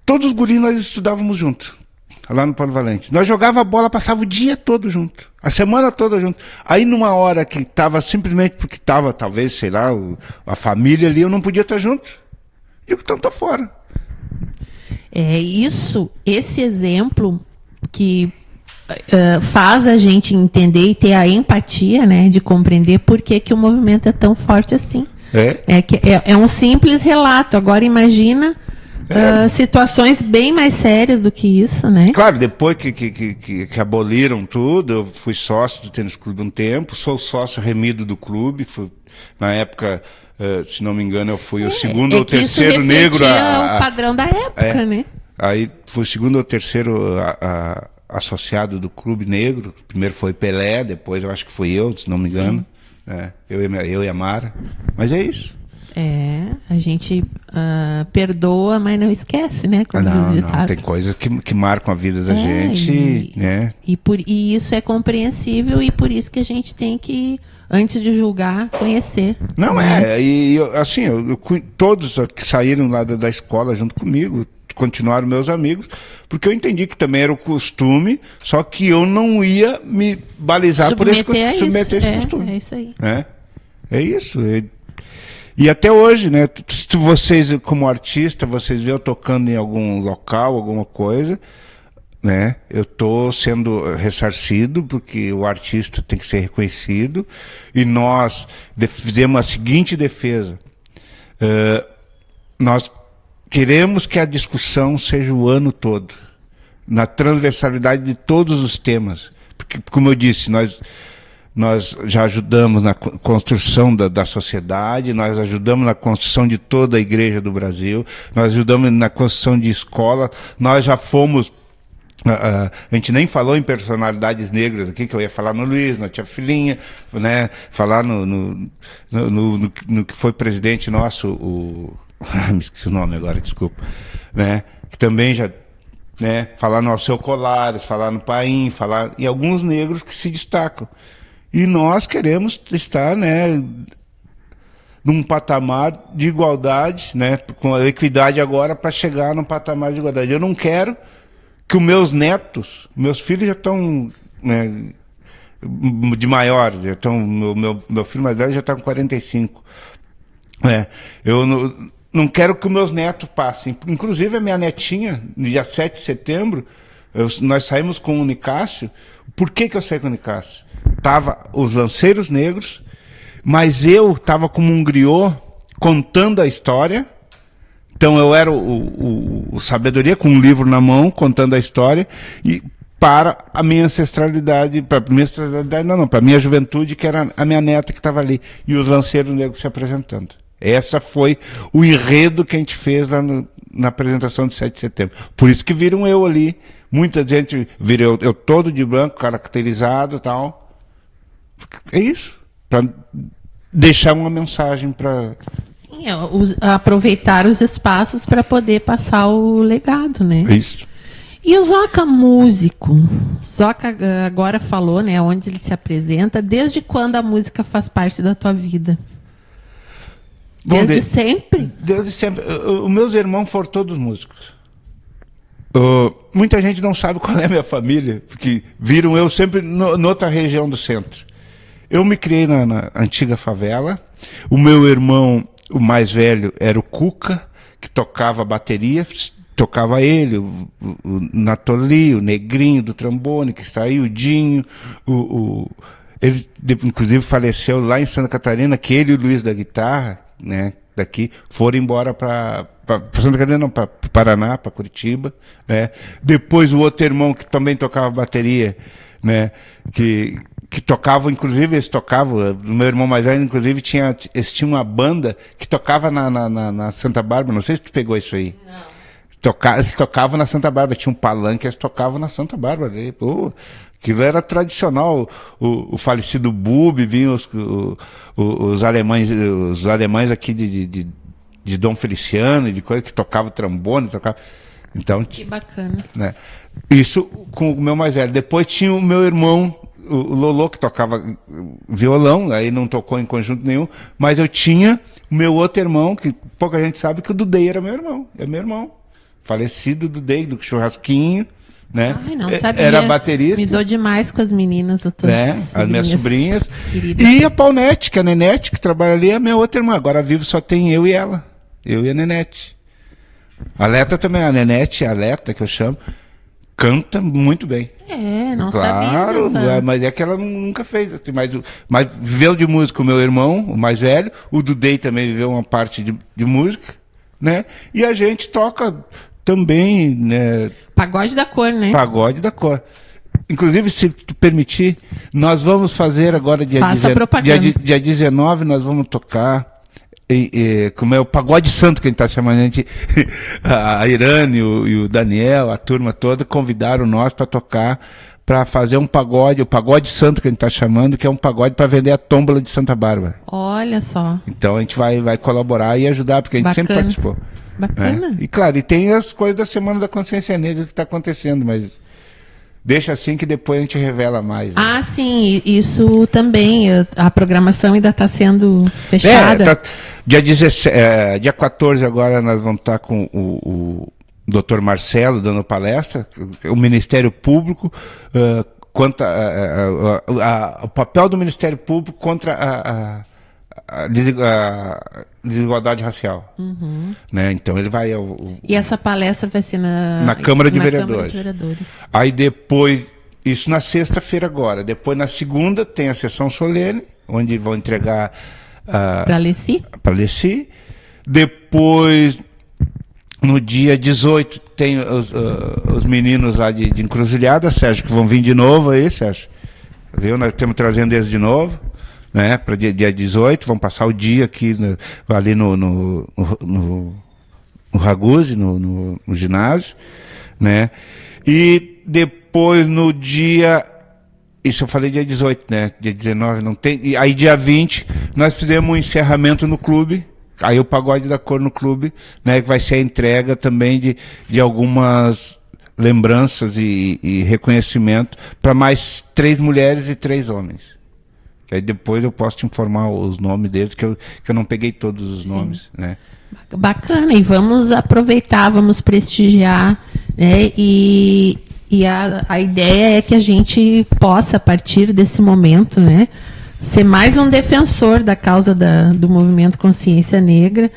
Todos os guris nós estudávamos juntos, lá no Paulo Valente. Nós jogava bola, passava o dia todo junto, a semana toda junto. Aí numa hora que estava simplesmente porque estava, talvez, sei lá, a família ali, eu não podia estar junto. Digo, então tô fora. Esse exemplo que faz a gente entender e ter a empatia, né, de compreender por que o movimento é tão forte assim. É um simples relato. Agora imagina situações bem mais sérias do que isso, né? Claro, depois que aboliram tudo, eu fui sócio do Tênis Clube um tempo, sou sócio remido do clube, na época, se não me engano, eu fui o segundo ou terceiro negro. O padrão da época, né? Aí fui o segundo ou terceiro associado do clube negro. Primeiro foi Pelé, depois eu acho que fui eu, se não me engano. Eu e a Mara. Mas é isso. A gente perdoa, mas não esquece, né? Como diz o ditado. Não, tem coisas que marcam a vida da gente, né? E isso é compreensível, e por isso que a gente tem que, antes de julgar, conhecer. Não, né? Assim, todos que saíram lá da escola junto comigo continuaram meus amigos, porque eu entendi que também era o costume, só que eu não ia me balizar por esse costume. É isso aí. É isso. E até hoje, né? Se vocês, como artista, vocês vêem eu tocando em algum local, alguma coisa, né? Eu estou sendo ressarcido, porque o artista tem que ser reconhecido, e nós fizemos a seguinte defesa. Nós queremos que a discussão seja o ano todo, na transversalidade de todos os temas. Porque, como eu disse, nós já ajudamos na construção da sociedade, nós ajudamos na construção de toda a igreja do Brasil, nós ajudamos na construção de escola, nós já fomos... a gente nem falou em personalidades negras aqui, que eu ia falar no Luiz, na Tia Filhinha, né? Falar no que foi presidente nosso, me esqueci o nome agora, desculpa, né? Que também já, né? Falar no Alceu Colares, falar no Paim, falar em alguns negros que se destacam. E nós queremos estar, né, num patamar de igualdade, né, com a equidade agora, para chegar num patamar de igualdade. Eu não quero que os meus netos, meus filhos já estão, né, de maior, já estão, meu filho mais velho já está com 45. Eu não quero que os meus netos passem. Inclusive a minha netinha, no dia 7 de setembro, nós saímos com o Nicásio. Por que eu saí com o Nicásio? Tava os lanceiros negros, mas eu estava como um griot contando a história. Então eu era o Sabedoria, com um livro na mão, contando a história, e para a minha ancestralidade, para a minha juventude, que era a minha neta que estava ali, e os lanceiros negros se apresentando. Essa foi o enredo que a gente fez lá na apresentação de 7 de setembro. Por isso que viram eu ali. Muita gente vira eu todo de branco, caracterizado e tal. É isso. Para deixar uma mensagem para... Sim, aproveitar os espaços para poder passar o legado, né? Isso. E o Zoca músico? Zoca agora falou, né, onde ele se apresenta. Desde quando a música faz parte da tua vida? Desde sempre? Desde sempre. Os meus irmãos foram todos músicos. Muita gente não sabe qual é a minha família, porque viram eu sempre noutra região do centro. Eu me criei na antiga favela. O meu irmão, o mais velho, era o Cuca, que tocava bateria. Tocava ele, o Natoli, o Negrinho do trombone, que está aí, o Dinho. Ele, inclusive, faleceu lá em Santa Catarina, que ele e o Luiz da guitarra, né, daqui, foram embora para Santa Catarina, não, para Paraná, para Curitiba. Né. Depois o outro irmão, que também tocava bateria, né, que tocava, inclusive, eles tocavam, o meu irmão mais velho, inclusive, eles tinham uma banda que tocava na Santa Bárbara. Não sei se tu pegou isso aí. Não. Eles tocavam na Santa Bárbara, tinha um palanque, eles tocavam na Santa Bárbara. Pô, aquilo era tradicional. O falecido Bubi, vinham os alemães aqui de Dom Feliciano, de coisa, que tocavam trombone, Então, que bacana. Né, isso com o meu mais velho. Depois tinha o meu irmão, o Lolo, que tocava violão, aí não tocou em conjunto nenhum, mas eu tinha o meu outro irmão, que pouca gente sabe que o Dudei era meu irmão, é meu irmão. Falecido Dudei, do churrasquinho, né? Ai, não sabia. Era baterista. Me dou demais com as meninas, as minhas sobrinhas. Queridas. E a Paulnete, que é a Nenete, que trabalha ali, é a minha outra irmã. Agora vivo só tem eu e ela. Eu e a Nenete. A Leta também, a Nenete, a Leta, que eu chamo, canta muito bem. Não claro, sabia dessa... mas é que ela nunca fez. Assim, mas viveu de música o meu irmão, o mais velho. O Dudei também viveu uma parte de música, né? E a gente toca... também, né? Pagode da Cor, né? Pagode da Cor. Inclusive, se tu permitir, nós vamos fazer agora dia 19, nós vamos tocar, como é o Pagode Santo que a gente está chamando, a Irane e o Daniel, a turma toda, convidaram nós para tocar, para fazer um pagode, o Pagode Santo que a gente está chamando, que é um pagode para vender a tómbola de Santa Bárbara. Olha só. Então a gente vai colaborar e ajudar, porque a gente sempre participou. Bacana. E claro, e tem as coisas da Semana da Consciência Negra que está acontecendo, mas deixa assim que depois a gente revela mais. Né? Ah, sim, isso também, a programação ainda está sendo fechada. Dia 14 agora nós vamos estar com o Dr. Marcelo dando palestra, o Ministério Público, quanto o papel do Ministério Público contra a desigualdade racial. Uhum. Né? Então ele vai... E essa palestra vai ser na Câmara de Vereadores. Aí depois, isso na sexta-feira agora, depois na segunda tem a sessão solene, onde vão entregar... Para Leci. Depois, no dia 18, tem os meninos lá de Encruzilhada, Sérgio, que vão vir de novo aí, Sérgio. Viu? Nós estamos trazendo eles de novo. Né, para dia 18, vão passar o dia aqui ali no Raguse, no ginásio, né? E depois no dia, isso eu falei dia 18, né? Dia 19 não tem, e aí dia 20 nós fizemos um encerramento no clube, aí o Pagode da Cor no clube, né? Que vai ser a entrega também de algumas lembranças e reconhecimento para mais 3 mulheres e 3 homens. Aí depois eu posso te informar os nomes deles, que eu não peguei todos os nomes, né? Bacana, e vamos aproveitar, vamos prestigiar, né? E a ideia é que a gente possa, a partir desse momento, né, ser mais um defensor da causa do movimento Consciência Negra,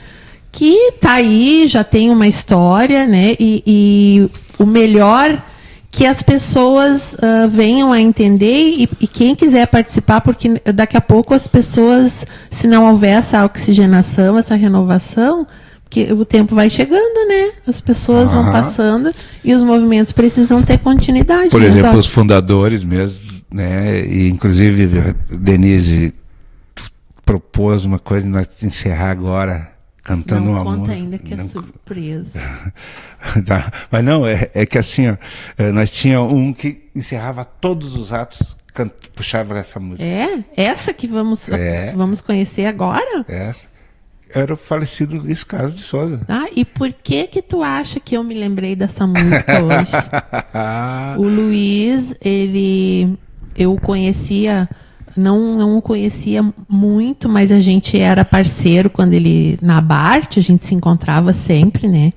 que está aí, já tem uma história, né? E o melhor... que as pessoas venham a entender e quem quiser participar, porque daqui a pouco as pessoas, se não houver essa oxigenação, essa renovação, porque o tempo vai chegando, né? As pessoas vão passando e os movimentos precisam ter continuidade. Por exemplo, os fundadores mesmo, né? E inclusive, Denise propôs uma coisa, nós encerrar agora, cantando não uma conta música. ainda que é Não- surpresa. Tá. Mas não, é que assim, ó, nós tínhamos um que encerrava todos os atos, puxava essa música. É? Essa que É. vamos conhecer agora? Essa era o falecido Luiz Carlos de Souza. Ah, e por que tu acha que eu me lembrei dessa música hoje? O Luiz, eu conhecia, não o conhecia muito, mas a gente era parceiro quando ele, na Bart, a gente se encontrava sempre, né?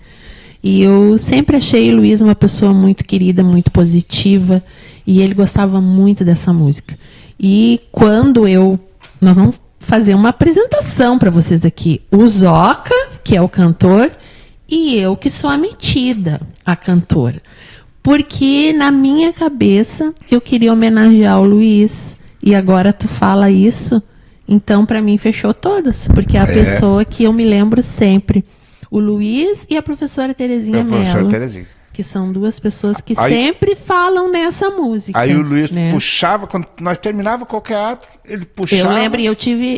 E eu sempre achei o Luiz uma pessoa muito querida, muito positiva, e ele gostava muito dessa música. E quando nós vamos fazer uma apresentação para vocês aqui. O Zoca, que é o cantor, e eu, que sou a metida, a cantora. Porque na minha cabeça eu queria homenagear o Luiz. E agora tu fala isso, então para mim fechou todas. Porque é a pessoa que eu me lembro sempre. O Luiz e a professora Terezinha A professora Mello. Terezinha. Que são duas pessoas que Aí- sempre falam nessa música. Aí o Luiz né? puxava, quando nós terminava qualquer ato, ele puxava. Eu lembro, eu tive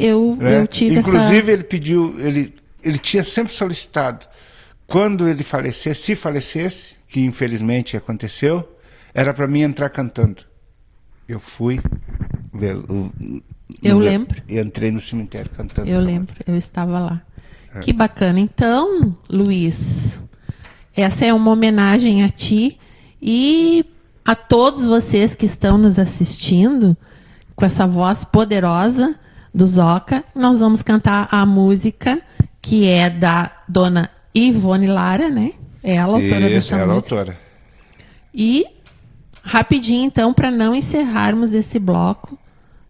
Inclusive, ele pediu, ele tinha sempre solicitado, quando ele falecesse, se falecesse, que infelizmente aconteceu, era para mim entrar cantando. Eu fui, Eu lembro. e entrei no cemitério cantando. Eu essa lembro, música. eu estava lá. Que bacana. Então, Luiz, essa é uma homenagem a ti e a todos vocês que estão nos assistindo, com essa voz poderosa do Zoca. Nós vamos cantar a música que é da dona Ivone Lara, né? É ela a autora Isso, dessa ela é música. autora. E, rapidinho, então, para não encerrarmos esse bloco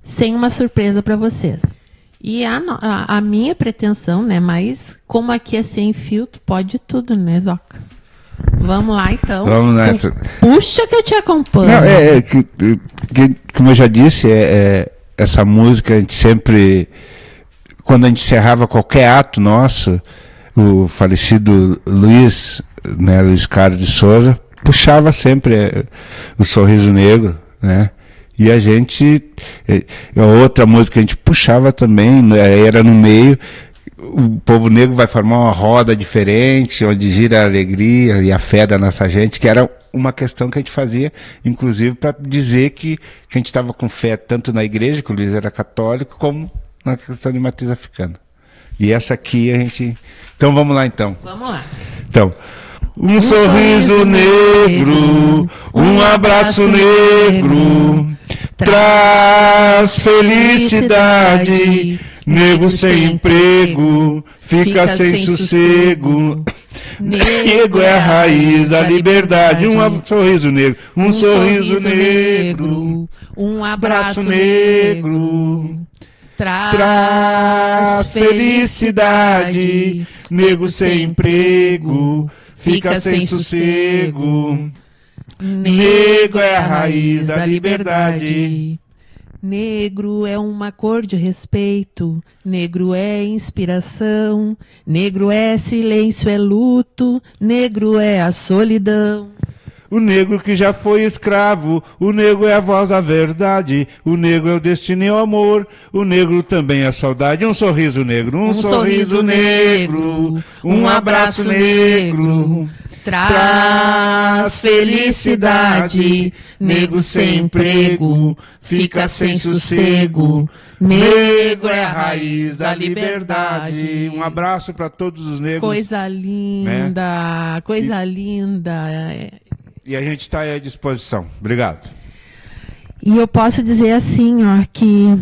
sem uma surpresa para vocês. E a minha pretensão, né? Mas como aqui é sem filtro, pode tudo, né, Zoca? Vamos lá, então. Vamos nessa. Puxa que eu te acompanho. Não, como eu já disse, essa música a gente sempre, quando a gente encerrava qualquer ato nosso, o falecido Luiz, né, Luiz Carlos de Souza, puxava sempre o Sorriso Negro, né? E a gente, a outra música que a gente puxava também, né, era no meio, o povo negro vai formar uma roda diferente, onde gira a alegria e a fé da nossa gente, que era uma questão que a gente fazia, inclusive, para dizer que a gente estava com fé tanto na igreja, que o Luiz era católico, como na questão de matriz africana. E essa aqui a gente... Então vamos lá, então. Vamos lá. Então, um sorriso negro, um abraço negro, traz felicidade. Nego sem emprego, fica sem sossego. Nego é a raiz da liberdade. Um sorriso negro, um sorriso negro, um abraço abraço negro. negro. Traz felicidade. Nego sem emprego, fica sem sossego. Nego é a raiz da liberdade. Negro é uma cor de respeito, negro é inspiração, negro é silêncio, é luto, negro é a solidão. O negro que já foi escravo, o negro é a voz da verdade, o negro é o destino e o amor, o negro também é a saudade. Um sorriso negro, um sorriso negro, um abraço negro. Traz felicidade, nego sem emprego, fica sem sossego. Negro é a raiz da liberdade. Um abraço para todos os negros. Coisa linda, coisa linda. E a gente está aí à disposição. Obrigado. E eu posso dizer assim, ó, que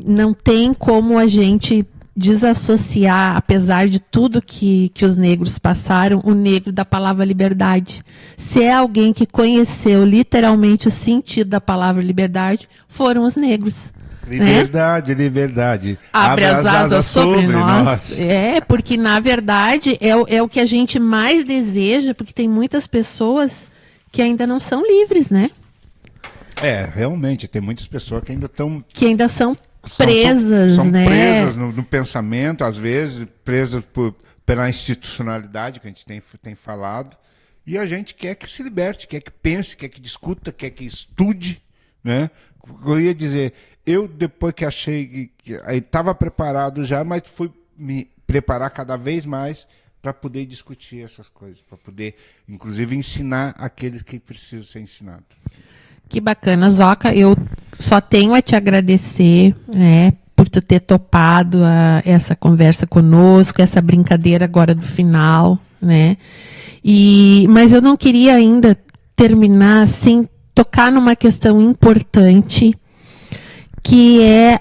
não tem como a gente desassociar, apesar de tudo que os negros passaram, o negro da palavra liberdade. Se é alguém que conheceu literalmente o sentido da palavra liberdade, foram os negros. Liberdade, né? Liberdade. Abre as asas sobre nós. É, porque na verdade é o que a gente mais deseja, porque tem muitas pessoas que ainda não são livres, né? Realmente, tem muitas pessoas que ainda estão... Que ainda são presas, são né? presas no pensamento, às vezes, presas pela institucionalidade que a gente tem falado. E a gente quer que se liberte, quer que pense, quer que discuta, quer que estude, né? Eu ia dizer, eu depois que achei que estava preparado já, mas fui me preparar cada vez mais para poder discutir essas coisas, para poder, inclusive, ensinar aqueles que precisam ser ensinados. Que bacana, Zoca. Eu só tenho a te agradecer, né, por tu ter topado essa conversa conosco, essa brincadeira agora do final, né? Mas eu não queria ainda terminar sem tocar numa questão importante, que é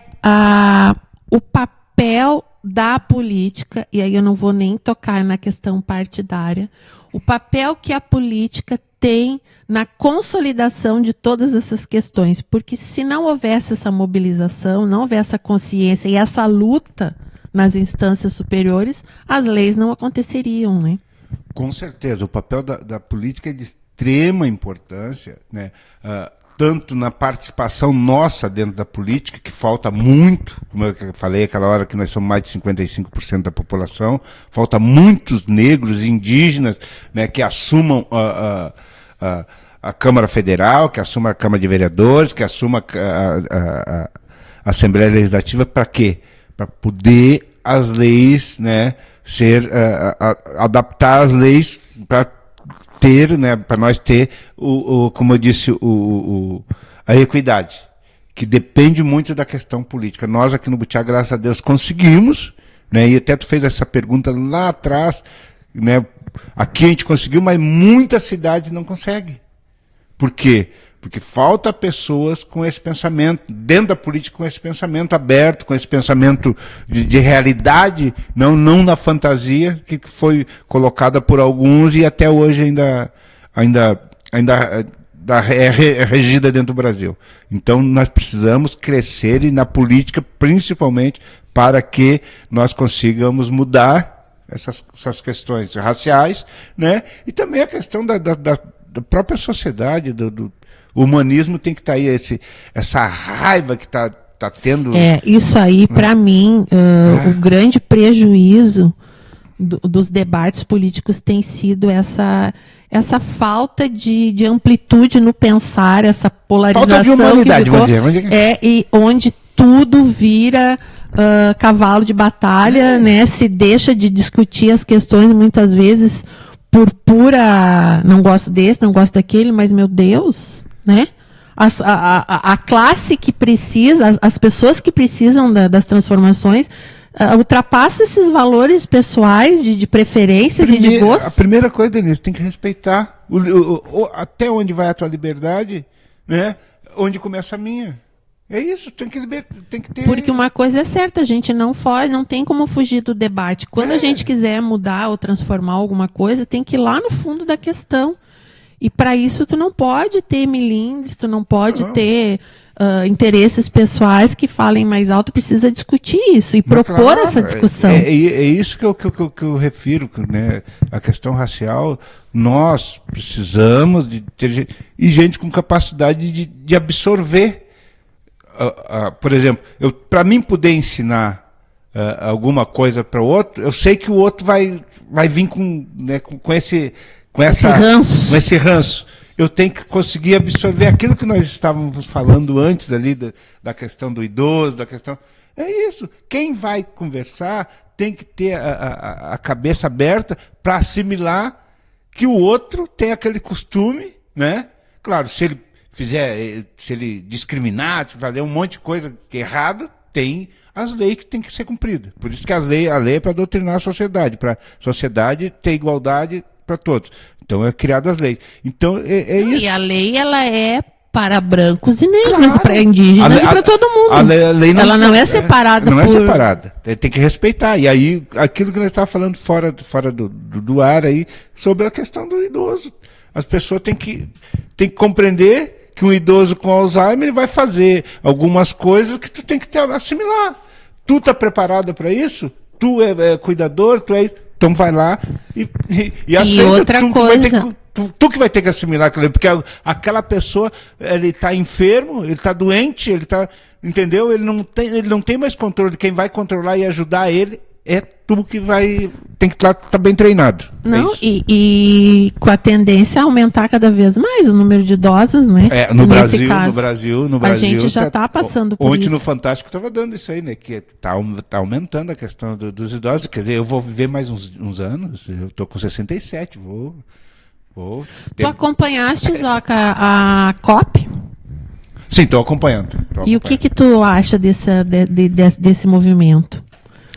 o papel da política, e aí eu não vou nem tocar na questão partidária, o papel que a política tem na consolidação de todas essas questões, porque se não houvesse essa mobilização, não houvesse essa consciência e essa luta nas instâncias superiores, as leis não aconteceriam, né? Com certeza, o papel da política é de extrema importância, né? Tanto na participação nossa dentro da política, que falta muito, como eu falei aquela hora que nós somos mais de 55% da população, falta muitos negros, indígenas, né, que assumam a Câmara Federal, que assumam a Câmara de Vereadores, que assumam a Assembleia Legislativa, para quê? Para poder as leis, né, adaptar as leis para ter, né, para nós ter, como eu disse, a equidade, que depende muito da questão política. Nós aqui no Butiá, graças a Deus, conseguimos, né, e até tu fez essa pergunta lá atrás, né, aqui a gente conseguiu, mas muitas cidades não conseguem. Por quê? Porque falta pessoas com esse pensamento, dentro da política, com esse pensamento aberto, com esse pensamento de realidade, não na fantasia que foi colocada por alguns e até hoje ainda é regida dentro do Brasil. Então nós precisamos crescer, e na política principalmente, para que nós consigamos mudar essas questões raciais, né? E também a questão da própria sociedade, o humanismo tem que estar aí, essa raiva que está tendo. Isso aí, para mim, o grande prejuízo dos debates políticos tem sido essa falta de amplitude no pensar, essa polarização. Falta de humanidade, vamos dizer. E onde tudo vira cavalo de batalha, né? Se deixa de discutir as questões muitas vezes por pura, não gosto desse, não gosto daquele, mas meu Deus, né? A classe que precisa, as pessoas que precisam das transformações, ultrapassa esses valores pessoais de preferências e de gostos. A primeira coisa, Denise, tem que respeitar até onde vai a tua liberdade, né? Onde começa a minha. É isso, tem que ter. Porque uma coisa é certa, a gente não tem como fugir do debate. Quando a gente quiser mudar ou transformar alguma coisa, tem que ir lá no fundo da questão. E para isso tu não pode ter milindres, tu não pode ter interesses pessoais que falem mais alto, precisa discutir isso e propor essa discussão. É isso que eu refiro, né? A questão racial, nós precisamos de ter gente com capacidade de absorver. Por exemplo, para mim poder ensinar alguma coisa para o outro, eu sei que o outro vai vir com esse ranço. Eu tenho que conseguir absorver aquilo que nós estávamos falando antes ali da questão do idoso, da questão. É isso. Quem vai conversar tem que ter a cabeça aberta para assimilar que o outro tem aquele costume, né? Claro, se ele discriminar, fazer um monte de coisa errado, tem as leis que têm que ser cumpridas. Por isso que a lei é para doutrinar a sociedade, para a sociedade ter igualdade para todos. Então é criada as leis. Então isso. E a lei, ela é para brancos e negros, para indígenas e para todo mundo. A lei ela não é separada. Não é separada. Tem que respeitar. E aí, aquilo que nós estávamos falando fora do ar aí, sobre a questão do idoso. As pessoas têm que compreender que um idoso com Alzheimer ele vai fazer algumas coisas que tu tem que assimilar. Tu está preparado para isso? Tu é cuidador? Tu é... Então vai lá e aceita. E outra coisa... Tu que vai ter que assimilar aquilo, porque aquela pessoa, ele está enfermo, ele está doente, ele está, entendeu? Ele não tem mais controle. Quem vai controlar e ajudar ele é tudo que tem que estar bem treinado. Não, e com a tendência a aumentar cada vez mais o número de idosos, né? No Brasil, a gente já está passando por ontem isso. No Fantástico estava dando isso aí, né? Que tá aumentando a questão dos idosos. Quer dizer, eu vou viver mais uns anos, eu estou com 67, vou Tu acompanhaste, Zoca, a COP? Sim, estou acompanhando. E o que tu acha desse movimento?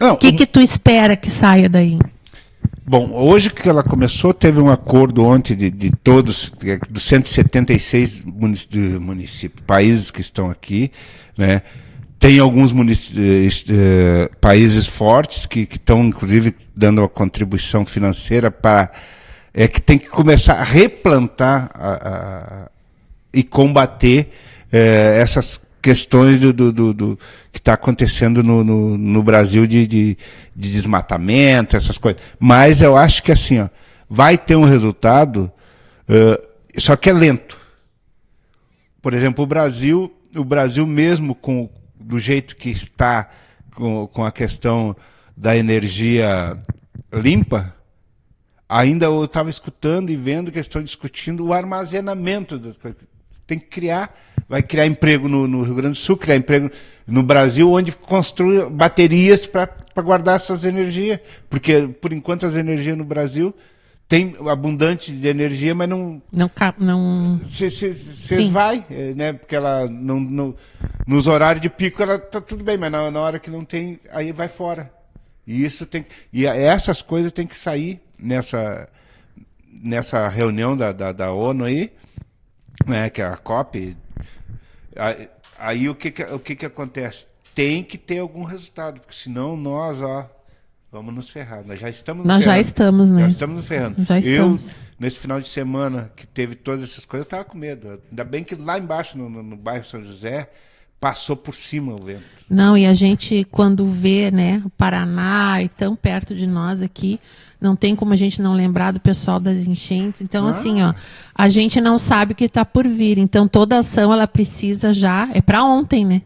O que tu espera que saia daí? Bom, hoje que ela começou, teve um acordo ontem de todos, dos 176 municípios, países que estão aqui, né? Tem alguns países fortes que estão, inclusive, dando uma contribuição financeira para... que tem que começar a replantar e combater essas questões do que está acontecendo no Brasil de desmatamento, essas coisas. Mas eu acho que assim, vai ter um resultado, só que é lento. Por exemplo, o Brasil mesmo do jeito que está com a questão da energia limpa, ainda eu estava escutando e vendo que estão discutindo o armazenamento das coisas. Tem que vai criar emprego no Rio Grande do Sul, criar emprego no Brasil, onde construir baterias para guardar essas energias. Porque, por enquanto, as energias no Brasil tem abundante de energia, mas não se vai, né? Porque ela nos horários de pico ela tá tudo bem, mas na hora que não tem, aí vai fora. E essas coisas tem que sair nessa reunião da ONU aí, né, que é a COP. Aí o que acontece? Tem que ter algum resultado, porque senão nós vamos nos ferrar. Nós já estamos nos ferrando. Já estamos, né? Já estamos nos ferrando. Já estamos. Eu, nesse final de semana que teve todas essas coisas, eu estava com medo. Ainda bem que lá embaixo, no bairro São José, passou por cima o vento. Não, e a gente, quando vê, né, o Paraná e tão perto de nós aqui, não tem como a gente não lembrar do pessoal das enchentes. Então, assim, a gente não sabe o que está por vir. Então, toda ação, ela precisa é para ontem, né?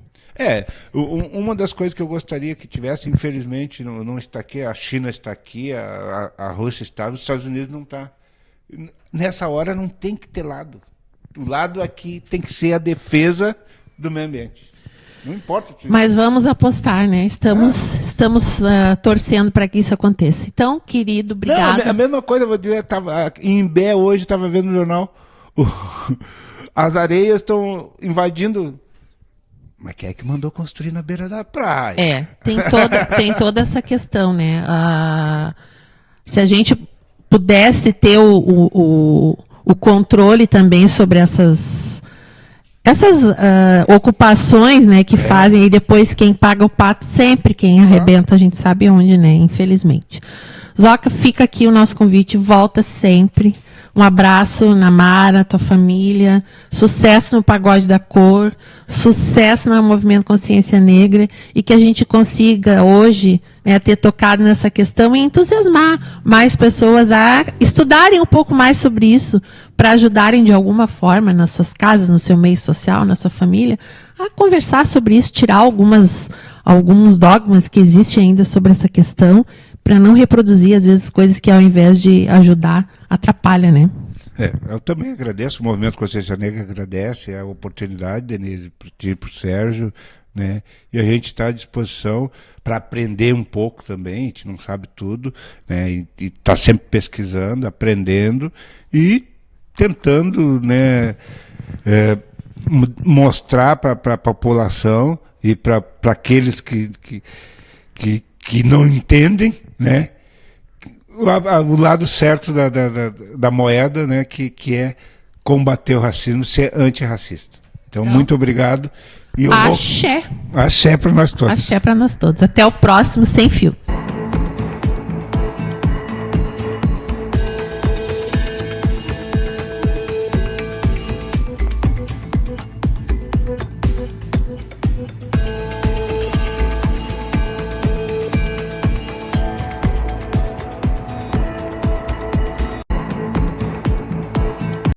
Uma das coisas que eu gostaria que tivesse, infelizmente, não está aqui, a China está aqui, a Rússia está, os Estados Unidos não está. Nessa hora não tem que ter lado. O lado aqui tem que ser a defesa do meio ambiente. Não importa. Mas vamos apostar, né? Estamos torcendo para que isso aconteça. Então, querido, obrigado. Não, a mesma coisa, eu vou dizer, em Imbé hoje, estava vendo no jornal, as areias estão invadindo. Mas quem é que mandou construir na beira da praia? Tem toda essa questão, né? Se a gente pudesse ter o controle também sobre essas ocupações, né, que fazem, e depois quem paga o pato, sempre quem arrebenta, a gente sabe onde, né, infelizmente. Zoca, fica aqui o nosso convite, volta sempre. Um abraço na Mara, tua família, sucesso no Pagode da Cor, sucesso no Movimento Consciência Negra, e que a gente consiga hoje, né, ter tocado nessa questão e entusiasmar mais pessoas a estudarem um pouco mais sobre isso, para ajudarem de alguma forma nas suas casas, no seu meio social, na sua família, a conversar sobre isso, tirar alguns dogmas que existem ainda sobre essa questão, para não reproduzir, às vezes, coisas que, ao invés de ajudar, atrapalha, né? Eu também agradeço, o Movimento Consciência Negra agradece a oportunidade, Denise, para o Sérgio, né? E a gente está à disposição para aprender um pouco também, a gente não sabe tudo, né? E está sempre pesquisando, aprendendo e tentando, né, mostrar para a população e para aqueles que não entendem, né, o lado certo da moeda, né, que é combater o racismo, ser antirracista. Então, muito obrigado. E Axé. Axé para nós todos. Axé para nós todos. Até o próximo Sem Filtro.